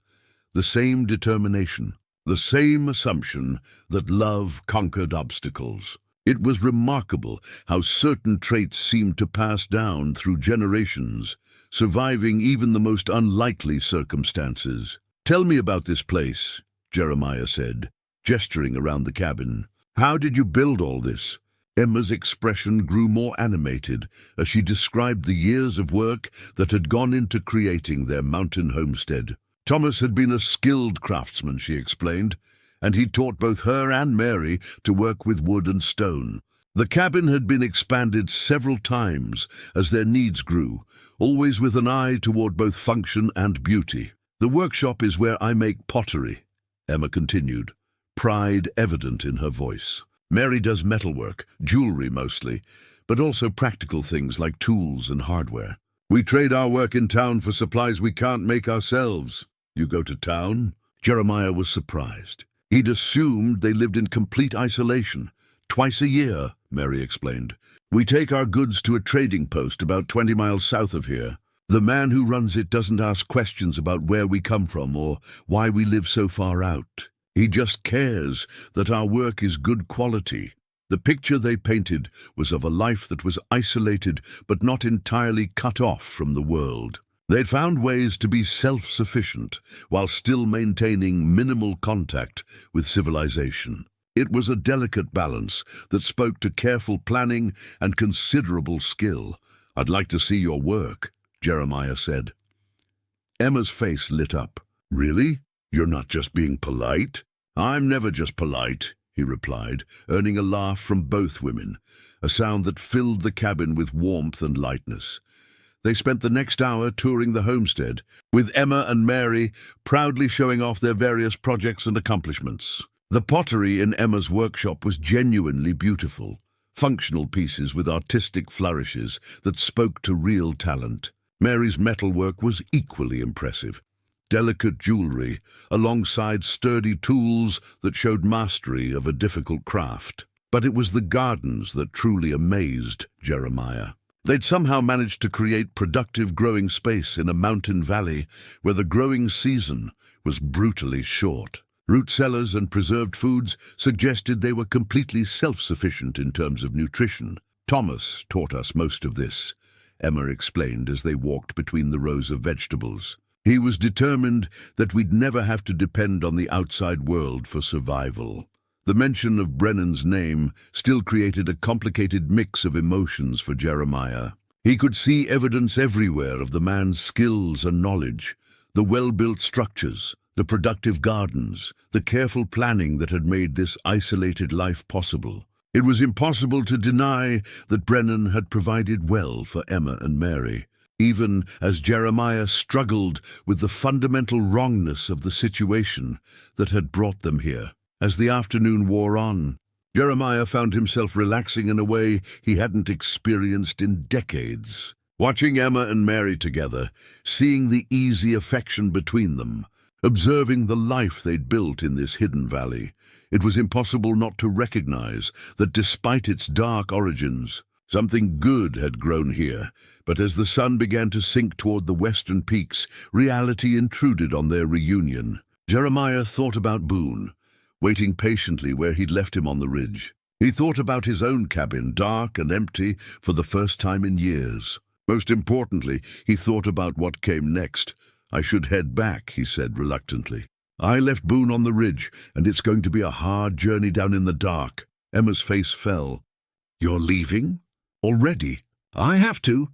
The same determination, the same assumption that love conquered obstacles. It was remarkable how certain traits seemed to pass down through generations, surviving even the most unlikely circumstances. Tell me about this place, Jeremiah said, gesturing around the cabin. How did you build all this? Emma's expression grew more animated as she described the years of work that had gone into creating their mountain homestead. Thomas had been a skilled craftsman, she explained, and he taught both her and Mary to work with wood and stone. The cabin had been expanded several times as their needs grew, always with an eye toward both function and beauty. The workshop is where I make pottery, Emma continued, pride evident in her voice. Mary does metalwork, jewelry mostly, but also practical things like tools and hardware. We trade our work in town for supplies we can't make ourselves. You go to town? Jeremiah was surprised. He'd assumed they lived in complete isolation. Twice a year, Mary explained. We take our goods to a trading post about 20 miles south of here. The man who runs it doesn't ask questions about where we come from or why we live so far out. He just cares that our work is good quality. The picture they painted was of a life that was isolated but not entirely cut off from the world. They'd found ways to be self-sufficient while still maintaining minimal contact with civilization. It was a delicate balance that spoke to careful planning and considerable skill. I'd like to see your work, Jeremiah said. Emma's face lit up. Really? You're not just being polite? I'm never just polite, he replied, earning a laugh from both women, a sound that filled the cabin with warmth and lightness. They spent the next hour touring the homestead, with Emma and Mary proudly showing off their various projects and accomplishments. The pottery in Emma's workshop was genuinely beautiful, functional pieces with artistic flourishes that spoke to real talent. Mary's metalwork was equally impressive. Delicate jewelry, alongside sturdy tools that showed mastery of a difficult craft. But it was the gardens that truly amazed Jeremiah. They'd somehow managed to create productive growing space in a mountain valley where the growing season was brutally short. Root cellars and preserved foods suggested they were completely self-sufficient in terms of nutrition. Thomas taught us most of this, Emma explained as they walked between the rows of vegetables. He was determined that we'd never have to depend on the outside world for survival. The mention of Brennan's name still created a complicated mix of emotions for Jeremiah. He could see evidence everywhere of the man's skills and knowledge, the well-built structures, the productive gardens, the careful planning that had made this isolated life possible. It was impossible to deny that Brennan had provided well for Emma and Mary, even as Jeremiah struggled with the fundamental wrongness of the situation that had brought them here. As the afternoon wore on, Jeremiah found himself relaxing in a way he hadn't experienced in decades. Watching Emma and Mary together, seeing the easy affection between them, observing the life they'd built in this hidden valley, it was impossible not to recognize that despite its dark origins, something good had grown here. But as the sun began to sink toward the western peaks, reality intruded on their reunion. Jeremiah thought about Boone, waiting patiently where he'd left him on the ridge. He thought about his own cabin, dark and empty for the first time in years. Most importantly, he thought about what came next. I should head back, he said reluctantly. I left Boone on the ridge, and it's going to be a hard journey down in the dark. Emma's face fell. You're leaving? Already? I have to.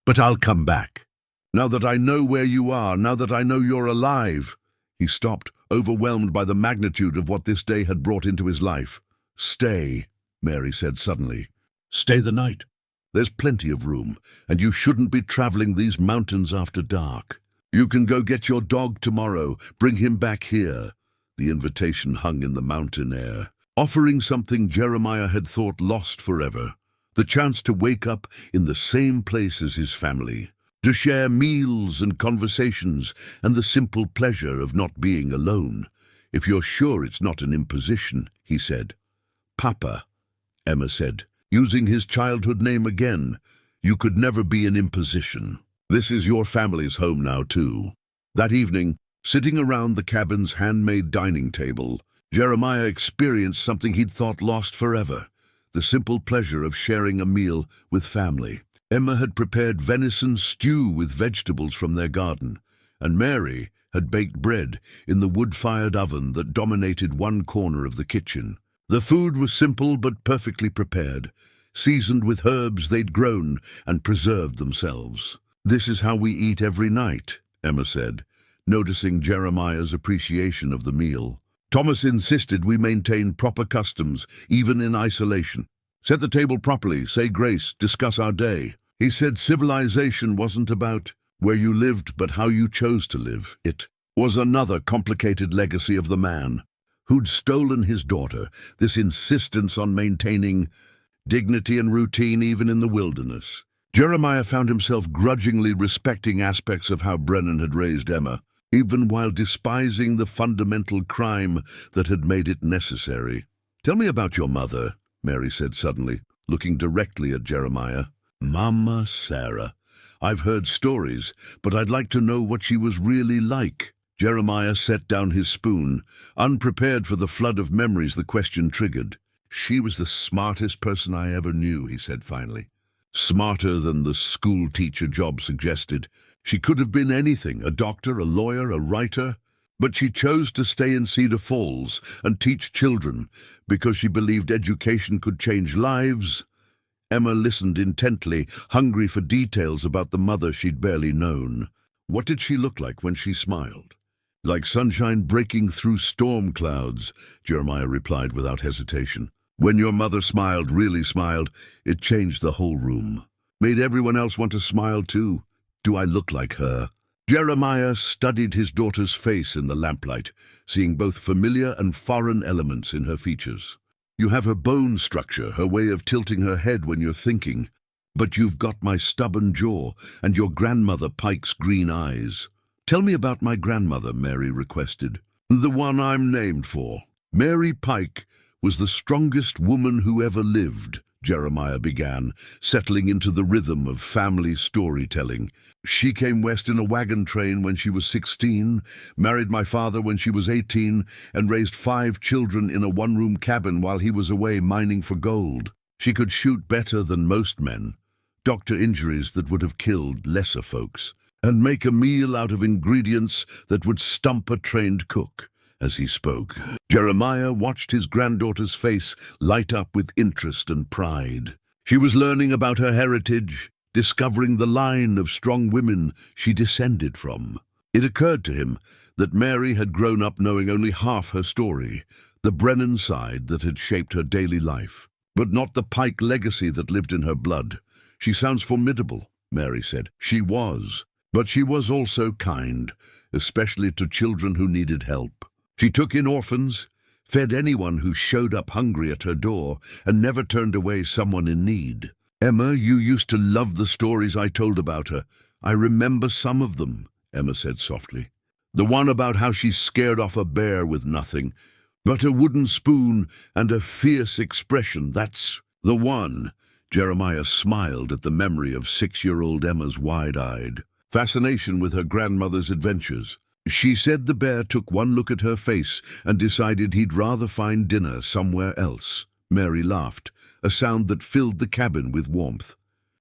But I'll come back. Now that I know where you are, now that I know you're alive. He stopped, overwhelmed by the magnitude of what this day had brought into his life. Stay, Mary said suddenly. Stay the night. There's plenty of room, and you shouldn't be traveling these mountains after dark. You can go get your dog tomorrow, bring him back here. The invitation hung in the mountain air, offering something Jeremiah had thought lost forever. The chance to wake up in the same place as his family, to share meals and conversations, and the simple pleasure of not being alone. If you're sure it's not an imposition, he said. Papa, Emma said, using his childhood name again. You could never be an imposition. This is your family's home now, too. That evening, sitting around the cabin's handmade dining table, Jeremiah experienced something he'd thought lost forever. The simple pleasure of sharing a meal with family. Emma had prepared venison stew with vegetables from their garden, and Mary had baked bread in the wood-fired oven that dominated one corner of the kitchen. The food was simple but perfectly prepared, seasoned with herbs they'd grown and preserved themselves. This is how we eat every night, Emma said, noticing Jeremiah's appreciation of the meal. Thomas insisted we maintain proper customs, even in isolation. Set the table properly, say grace, discuss our day. He said civilization wasn't about where you lived, but how you chose to live it. was another complicated legacy of the man who'd stolen his daughter, this insistence on maintaining dignity and routine even in the wilderness. Jeremiah found himself grudgingly respecting aspects of how Brennan had raised Emma, even while despising the fundamental crime that had made it necessary. "Tell me about your mother," Mary said suddenly, looking directly at Jeremiah. "Mama Sarah. I've heard stories, but I'd like to know what she was really like." Jeremiah set down his spoon, unprepared for the flood of memories the question triggered. "She was the smartest person I ever knew," he said finally. "Smarter than the school teacher job suggested. She could have been anything, a doctor, a lawyer, a writer. But she chose to stay in Cedar Falls and teach children because she believed education could change lives." Emma listened intently, hungry for details about the mother she'd barely known. "What did she look like when she smiled?" "Like sunshine breaking through storm clouds," Jeremiah replied without hesitation. "When your mother smiled, really smiled, it changed the whole room. Made everyone else want to smile too. Do I look like her?" Jeremiah studied his daughter's face in the lamplight, seeing both familiar and foreign elements in her features. "You have her bone structure, her way of tilting her head when you're thinking. But you've got my stubborn jaw and your grandmother Pike's green eyes." "Tell me about my grandmother," Mary requested. "The one I'm named for." "Mary Pike was the strongest woman who ever lived," Jeremiah began, settling into the rhythm of family storytelling. "She came west in a wagon train when she was 16, married my father when she was 18, and raised 5 children in a one-room cabin while he was away mining for gold. She could shoot better than most men, doctor injuries that would have killed lesser folks, and make a meal out of ingredients that would stump a trained cook." As he spoke, Jeremiah watched his granddaughter's face light up with interest and pride. She was learning about her heritage, discovering the line of strong women she descended from. It occurred to him that Mary had grown up knowing only half her story, the Brennan side that had shaped her daily life, but not the Pike legacy that lived in her blood. "She sounds formidable," Mary said. "She was, but she was also kind, especially to children who needed help. She took in orphans, fed anyone who showed up hungry at her door, and never turned away someone in need. Emma, you used to love the stories I told about her. I remember some of them," Emma said softly. "The one about how she scared off a bear with nothing but a wooden spoon and a fierce expression. That's the one." Jeremiah smiled at the memory of 6-year-old Emma's wide-eyed fascination with her grandmother's adventures. "She said the bear took one look at her face and decided he'd rather find dinner somewhere else." Mary laughed, a sound that filled the cabin with warmth.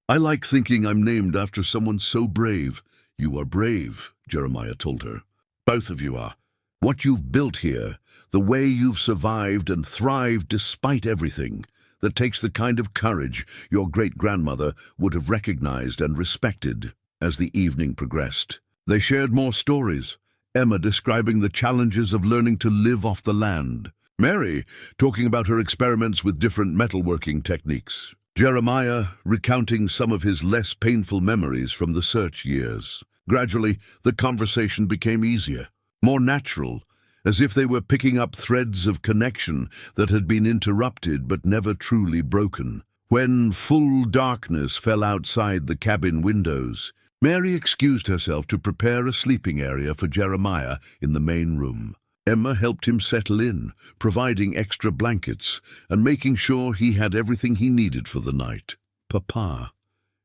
"I like thinking I'm named after someone so brave." "You are brave," Jeremiah told her. "Both of you are. What you've built here, the way you've survived and thrived despite everything, that takes the kind of courage your great-grandmother would have recognized and respected." As the evening progressed, they shared more stories, Emma describing the challenges of learning to live off the land, Mary talking about her experiments with different metalworking techniques, Jeremiah recounting some of his less painful memories from the search years. Gradually, the conversation became easier, more natural, as if they were picking up threads of connection that had been interrupted but never truly broken. When full darkness fell outside the cabin windows, Mary excused herself to prepare a sleeping area for Jeremiah in the main room. Emma helped him settle in, providing extra blankets and making sure he had everything he needed for the night. "Papa,"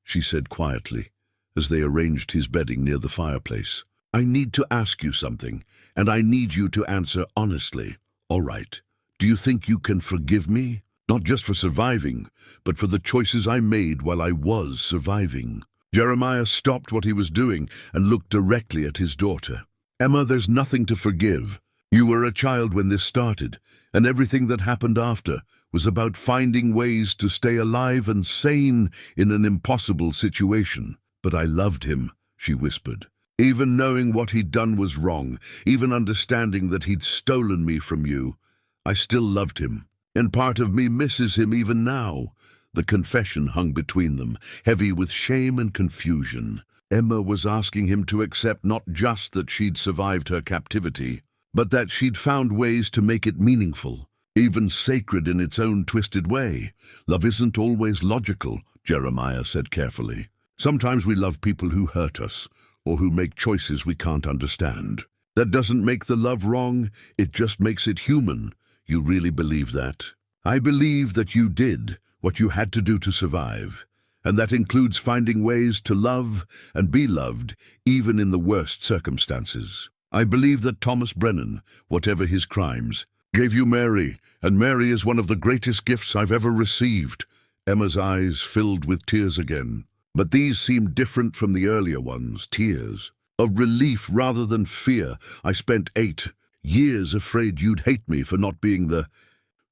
she said quietly, as they arranged his bedding near the fireplace, "I need to ask you something, and I need you to answer honestly." "All right. Do you think you can forgive me? Not just for surviving, but for the choices I made while I was surviving." Jeremiah stopped what he was doing and looked directly at his daughter. "Emma, there's nothing to forgive. You were a child when this started, and everything that happened after was about finding ways to stay alive and sane in an impossible situation. But I loved him," she whispered. "Even knowing what he'd done was wrong, even understanding that he'd stolen me from you, I still loved him. And part of me misses him even now." The confession hung between them, heavy with shame and confusion. Emma was asking him to accept not just that she'd survived her captivity, but that she'd found ways to make it meaningful, even sacred in its own twisted way. Love isn't always logical, Jeremiah said carefully. Sometimes we love people who hurt us, or who make choices we can't understand. That doesn't make the love wrong, it just makes it human. You really believe that? I believe that you did what you had to do to survive, and that includes finding ways to love and be loved, even in the worst circumstances. I believe that Thomas Brennan, whatever his crimes, gave you Mary, and Mary is one of the greatest gifts I've ever received. Emma's eyes filled with tears again. But these seemed different from the earlier ones, tears of relief rather than fear. I spent 8 years afraid you'd hate me for not being the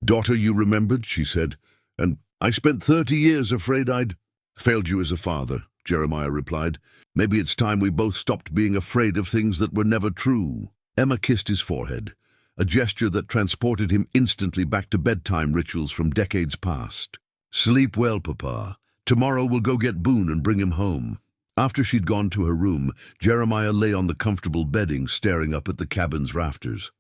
daughter you remembered, she said, and I spent 30 years afraid I'd failed you as a father, Jeremiah replied. Maybe it's time we both stopped being afraid of things that were never true. Emma kissed his forehead, a gesture that transported him instantly back to bedtime rituals from decades past. Sleep well, Papa. Tomorrow we'll go get Boone and bring him home. After she'd gone to her room, Jeremiah lay on the comfortable bedding staring up at the cabin's rafters.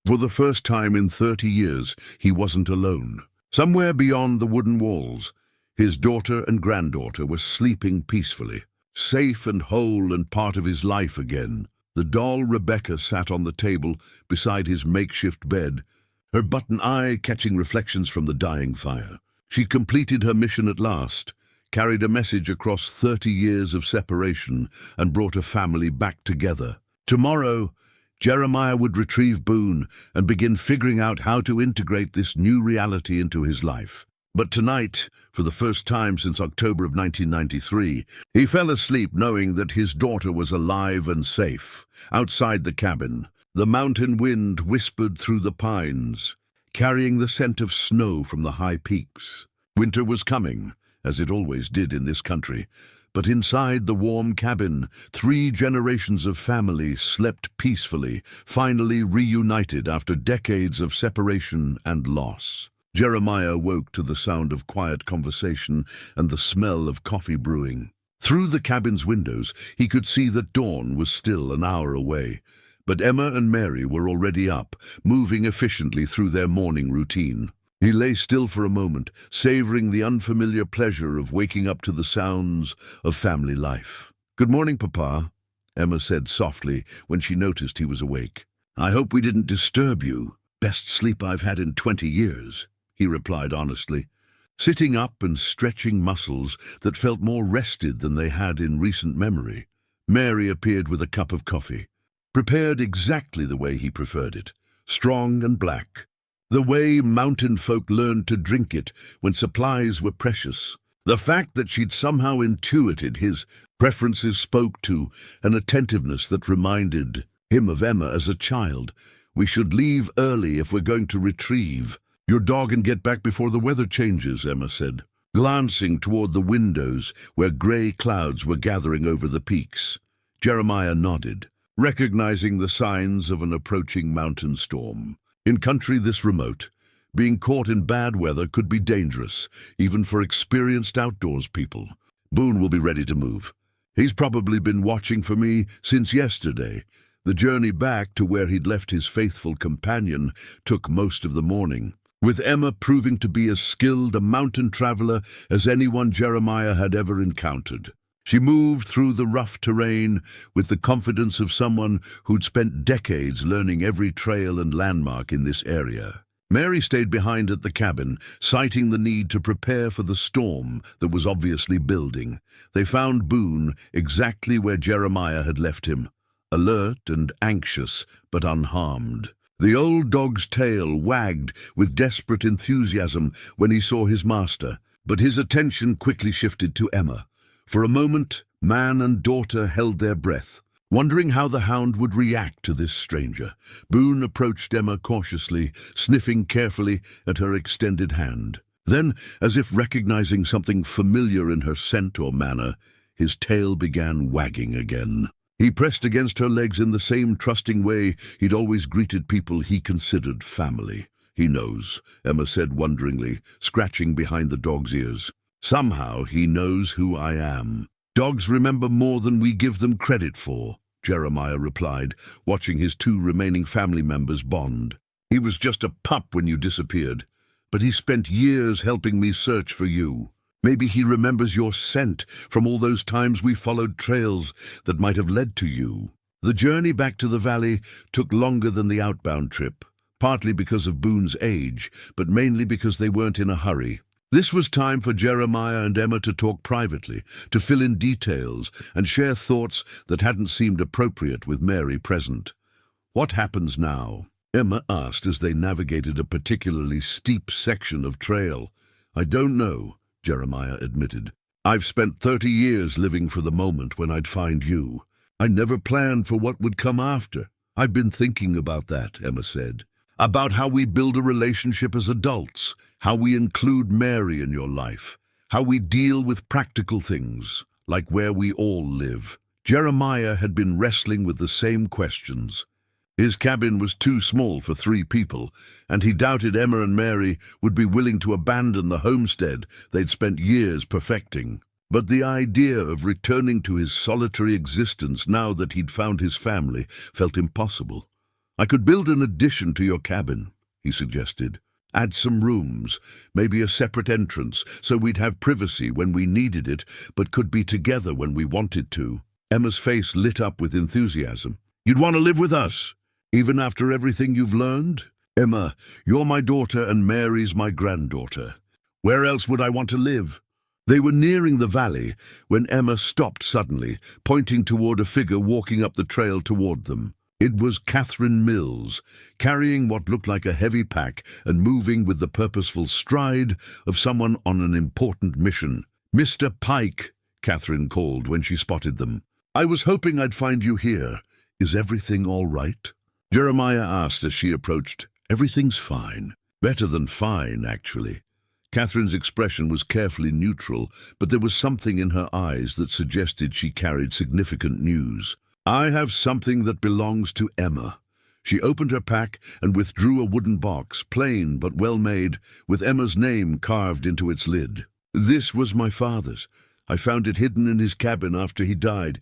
For the first time in 30 years, he wasn't alone. Somewhere beyond the wooden walls, his daughter and granddaughter were sleeping peacefully, safe and whole and part of his life again. The doll Rebecca sat on the table beside his makeshift bed, her button eye catching reflections from the dying fire. She completed her mission at last, carried a message across 30 years of separation, and brought a family back together. Tomorrow, Jeremiah would retrieve Boone and begin figuring out how to integrate this new reality into his life. But tonight, for the first time since October of 1993, he fell asleep knowing that his daughter was alive and safe. Outside the cabin, the mountain wind whispered through the pines, carrying the scent of snow from the high peaks. Winter was coming, as it always did in this country, but inside the warm cabin, 3 generations of family slept peacefully, finally reunited after decades of separation and loss. Jeremiah woke to the sound of quiet conversation and the smell of coffee brewing. Through the cabin's windows, he could see that dawn was still an hour away, but Emma and Mary were already up, moving efficiently through their morning routine. He lay still for a moment, savoring the unfamiliar pleasure of waking up to the sounds of family life. "Good morning, Papa," Emma said softly when she noticed he was awake. "I hope we didn't disturb you. Best sleep I've had in 20 years, he replied honestly, sitting up and stretching muscles that felt more rested than they had in recent memory. Mary appeared with a cup of coffee, prepared exactly the way he preferred it, strong and black, the way mountain folk learned to drink it when supplies were precious. The fact that she'd somehow intuited his preferences spoke to an attentiveness that reminded him of Emma as a child. "We should leave early if we're going to retrieve your dog and get back before the weather changes," Emma said, glancing toward the windows where grey clouds were gathering over the peaks. Jeremiah nodded, recognizing the signs of an approaching mountain storm. In country this remote, being caught in bad weather could be dangerous, even for experienced outdoors people. "Boone will be ready to move. He's probably been watching for me since yesterday." The journey back to where he'd left his faithful companion took most of the morning, with Emma proving to be as skilled a mountain traveler as anyone Jeremiah had ever encountered. She moved through the rough terrain with the confidence of someone who'd spent decades learning every trail and landmark in this area. Mary stayed behind at the cabin, citing the need to prepare for the storm that was obviously building. They found Boone exactly where Jeremiah had left him, alert and anxious, but unharmed. The old dog's tail wagged with desperate enthusiasm when he saw his master, but his attention quickly shifted to Emma. For a moment, man and daughter held their breath, wondering how the hound would react to this stranger. Boone approached Emma cautiously, sniffing carefully at her extended hand. Then, as if recognizing something familiar in her scent or manner, his tail began wagging again. He pressed against her legs in the same trusting way he'd always greeted people he considered family. "He knows," Emma said wonderingly, scratching behind the dog's ears. "Somehow he knows who I am." Dogs remember more than we give them credit for, Jeremiah replied, watching his two remaining family members bond. He was just a pup when you disappeared, but he spent years helping me search for you. Maybe he remembers your scent from all those times we followed trails that might have led to you. The journey back to the valley took longer than the outbound trip, partly because of Boone's age, but mainly because they weren't in a hurry. This was time for Jeremiah and Emma to talk privately, to fill in details and share thoughts that hadn't seemed appropriate with Mary present. "What happens now?" Emma asked as they navigated a particularly steep section of trail. "I don't know," Jeremiah admitted. "I've spent 30 years living for the moment when I'd find you. I never planned for what would come after." "I've been thinking about that," Emma said. "About how we build a relationship as adults, how we include Mary in your life, how we deal with practical things, like where we all live." Jeremiah had been wrestling with the same questions. His cabin was too small for 3 people, and he doubted Emma and Mary would be willing to abandon the homestead they'd spent years perfecting. But the idea of returning to his solitary existence now that he'd found his family felt impossible. "I could build an addition to your cabin," he suggested. "Add some rooms, maybe a separate entrance, so we'd have privacy when we needed it, but could be together when we wanted to." Emma's face lit up with enthusiasm. "You'd want to live with us, even after everything you've learned?" "Emma, you're my daughter and Mary's my granddaughter. Where else would I want to live?" They were nearing the valley when Emma stopped suddenly, pointing toward a figure walking up the trail toward them. It was Catherine Mills, carrying what looked like a heavy pack and moving with the purposeful stride of someone on an important mission. "Mr. Pike," Catherine called when she spotted them. "I was hoping I'd find you here. Is everything all right?" Jeremiah asked as she approached. "Everything's fine. Better than fine, actually." Catherine's expression was carefully neutral, but there was something in her eyes that suggested she carried significant news. "I have something that belongs to Emma." She opened her pack and withdrew a wooden box, plain but well made, with Emma's name carved into its lid. "This was my father's. I found it hidden in his cabin after he died,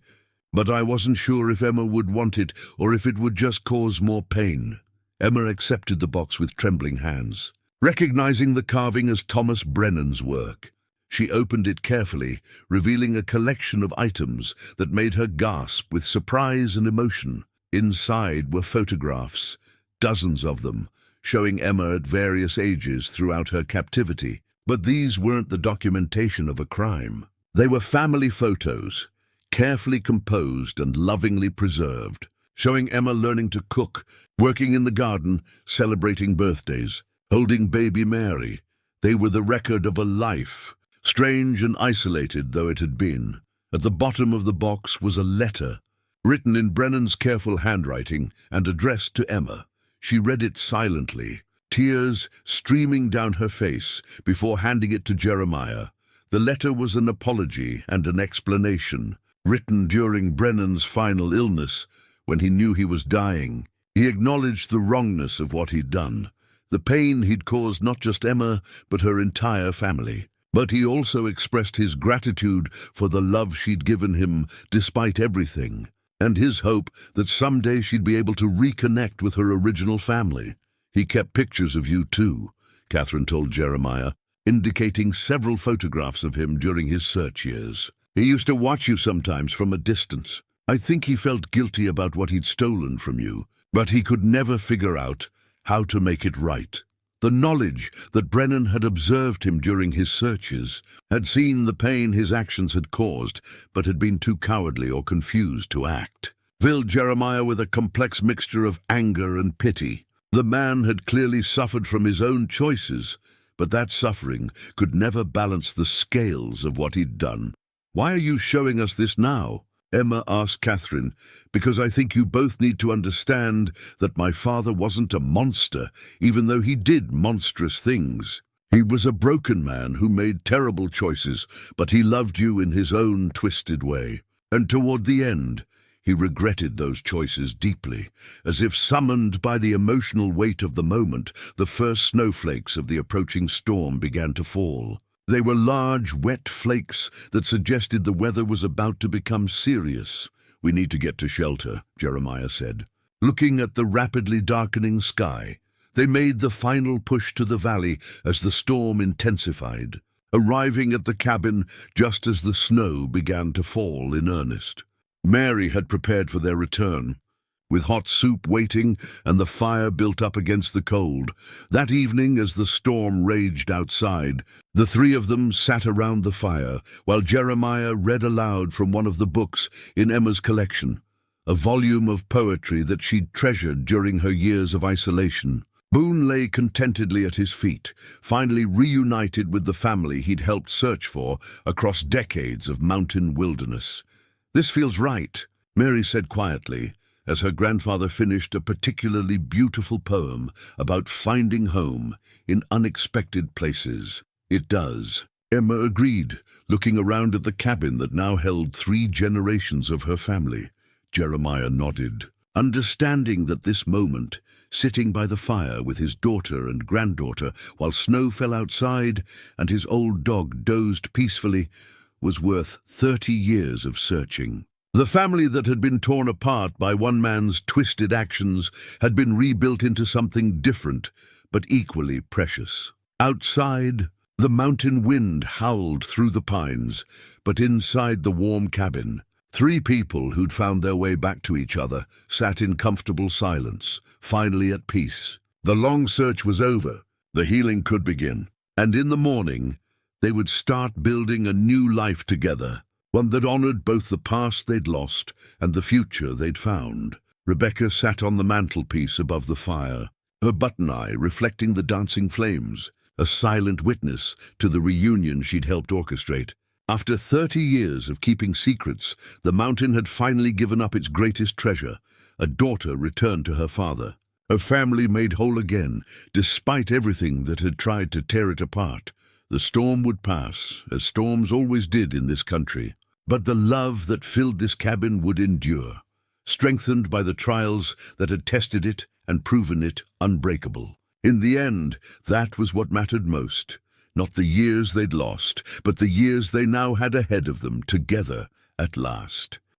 but I wasn't sure if Emma would want it or if it would just cause more pain." Emma accepted the box with trembling hands, recognizing the carving as Thomas Brennan's work. She opened it carefully, revealing a collection of items that made her gasp with surprise and emotion. Inside were photographs, dozens of them, showing Emma at various ages throughout her captivity. But these weren't the documentation of a crime. They were family photos, carefully composed and lovingly preserved, showing Emma learning to cook, working in the garden, celebrating birthdays, holding baby Mary. They were the record of a life, strange and isolated though it had been. At the bottom of the box was a letter, written in Brennan's careful handwriting and addressed to Emma. She read it silently, tears streaming down her face, before handing it to Jeremiah. The letter was an apology and an explanation, written during Brennan's final illness, when he knew he was dying. He acknowledged the wrongness of what he'd done, the pain he'd caused not just Emma, but her entire family. But he also expressed his gratitude for the love she'd given him despite everything, and his hope that someday she'd be able to reconnect with her original family. "He kept pictures of you too," Catherine told Jeremiah, indicating several photographs of him during his search years. "He used to watch you sometimes from a distance. I think he felt guilty about what he'd stolen from you, but he could never figure out how to make it right." The knowledge that Brennan had observed him during his searches, had seen the pain his actions had caused, but had been too cowardly or confused to act, filled Jeremiah with a complex mixture of anger and pity. The man had clearly suffered from his own choices, but that suffering could never balance the scales of what he'd done. "Why are you showing us this now?" Emma asked Catherine. "Because I think you both need to understand that my father wasn't a monster, even though he did monstrous things. He was a broken man who made terrible choices, but he loved you in his own twisted way. And toward the end, he regretted those choices deeply, as if summoned by the emotional weight of the moment. The first snowflakes of the approaching storm began to fall. They were large, wet flakes that suggested the weather was about to become serious. "We need to get to shelter," Jeremiah said. Looking at the rapidly darkening sky, they made the final push to the valley as the storm intensified, arriving at the cabin just as the snow began to fall in earnest. Mary had prepared for their return, with hot soup waiting and the fire built up against the cold. That evening, as the storm raged outside, the three of them sat around the fire while Jeremiah read aloud from one of the books in Emma's collection, a volume of poetry that she'd treasured during her years of isolation. Boone lay contentedly at his feet, finally reunited with the family he'd helped search for across decades of mountain wilderness. "This feels right," Mary said quietly, as her grandfather finished a particularly beautiful poem about finding home in unexpected places. "It does," Emma agreed, looking around at the cabin that now held 3 generations of her family. Jeremiah nodded, understanding that this moment, sitting by the fire with his daughter and granddaughter while snow fell outside and his old dog dozed peacefully, was worth 30 years of searching. The family that had been torn apart by one man's twisted actions had been rebuilt into something different, but equally precious. Outside, the mountain wind howled through the pines, but inside the warm cabin, 3 people who'd found their way back to each other sat in comfortable silence, finally at peace. The long search was over, the healing could begin, and in the morning, they would start building a new life together, one that honored both the past they'd lost and the future they'd found. Rebecca sat on the mantelpiece above the fire, her button eye reflecting the dancing flames, a silent witness to the reunion she'd helped orchestrate. After 30 years of keeping secrets, the mountain had finally given up its greatest treasure. A daughter returned to her father, her family made whole again, despite everything that had tried to tear it apart. The storm would pass, as storms always did in this country. But the love that filled this cabin would endure, strengthened by the trials that had tested it and proven it unbreakable. In the end, that was what mattered most. Not the years they'd lost, but the years they now had ahead of them, together at last.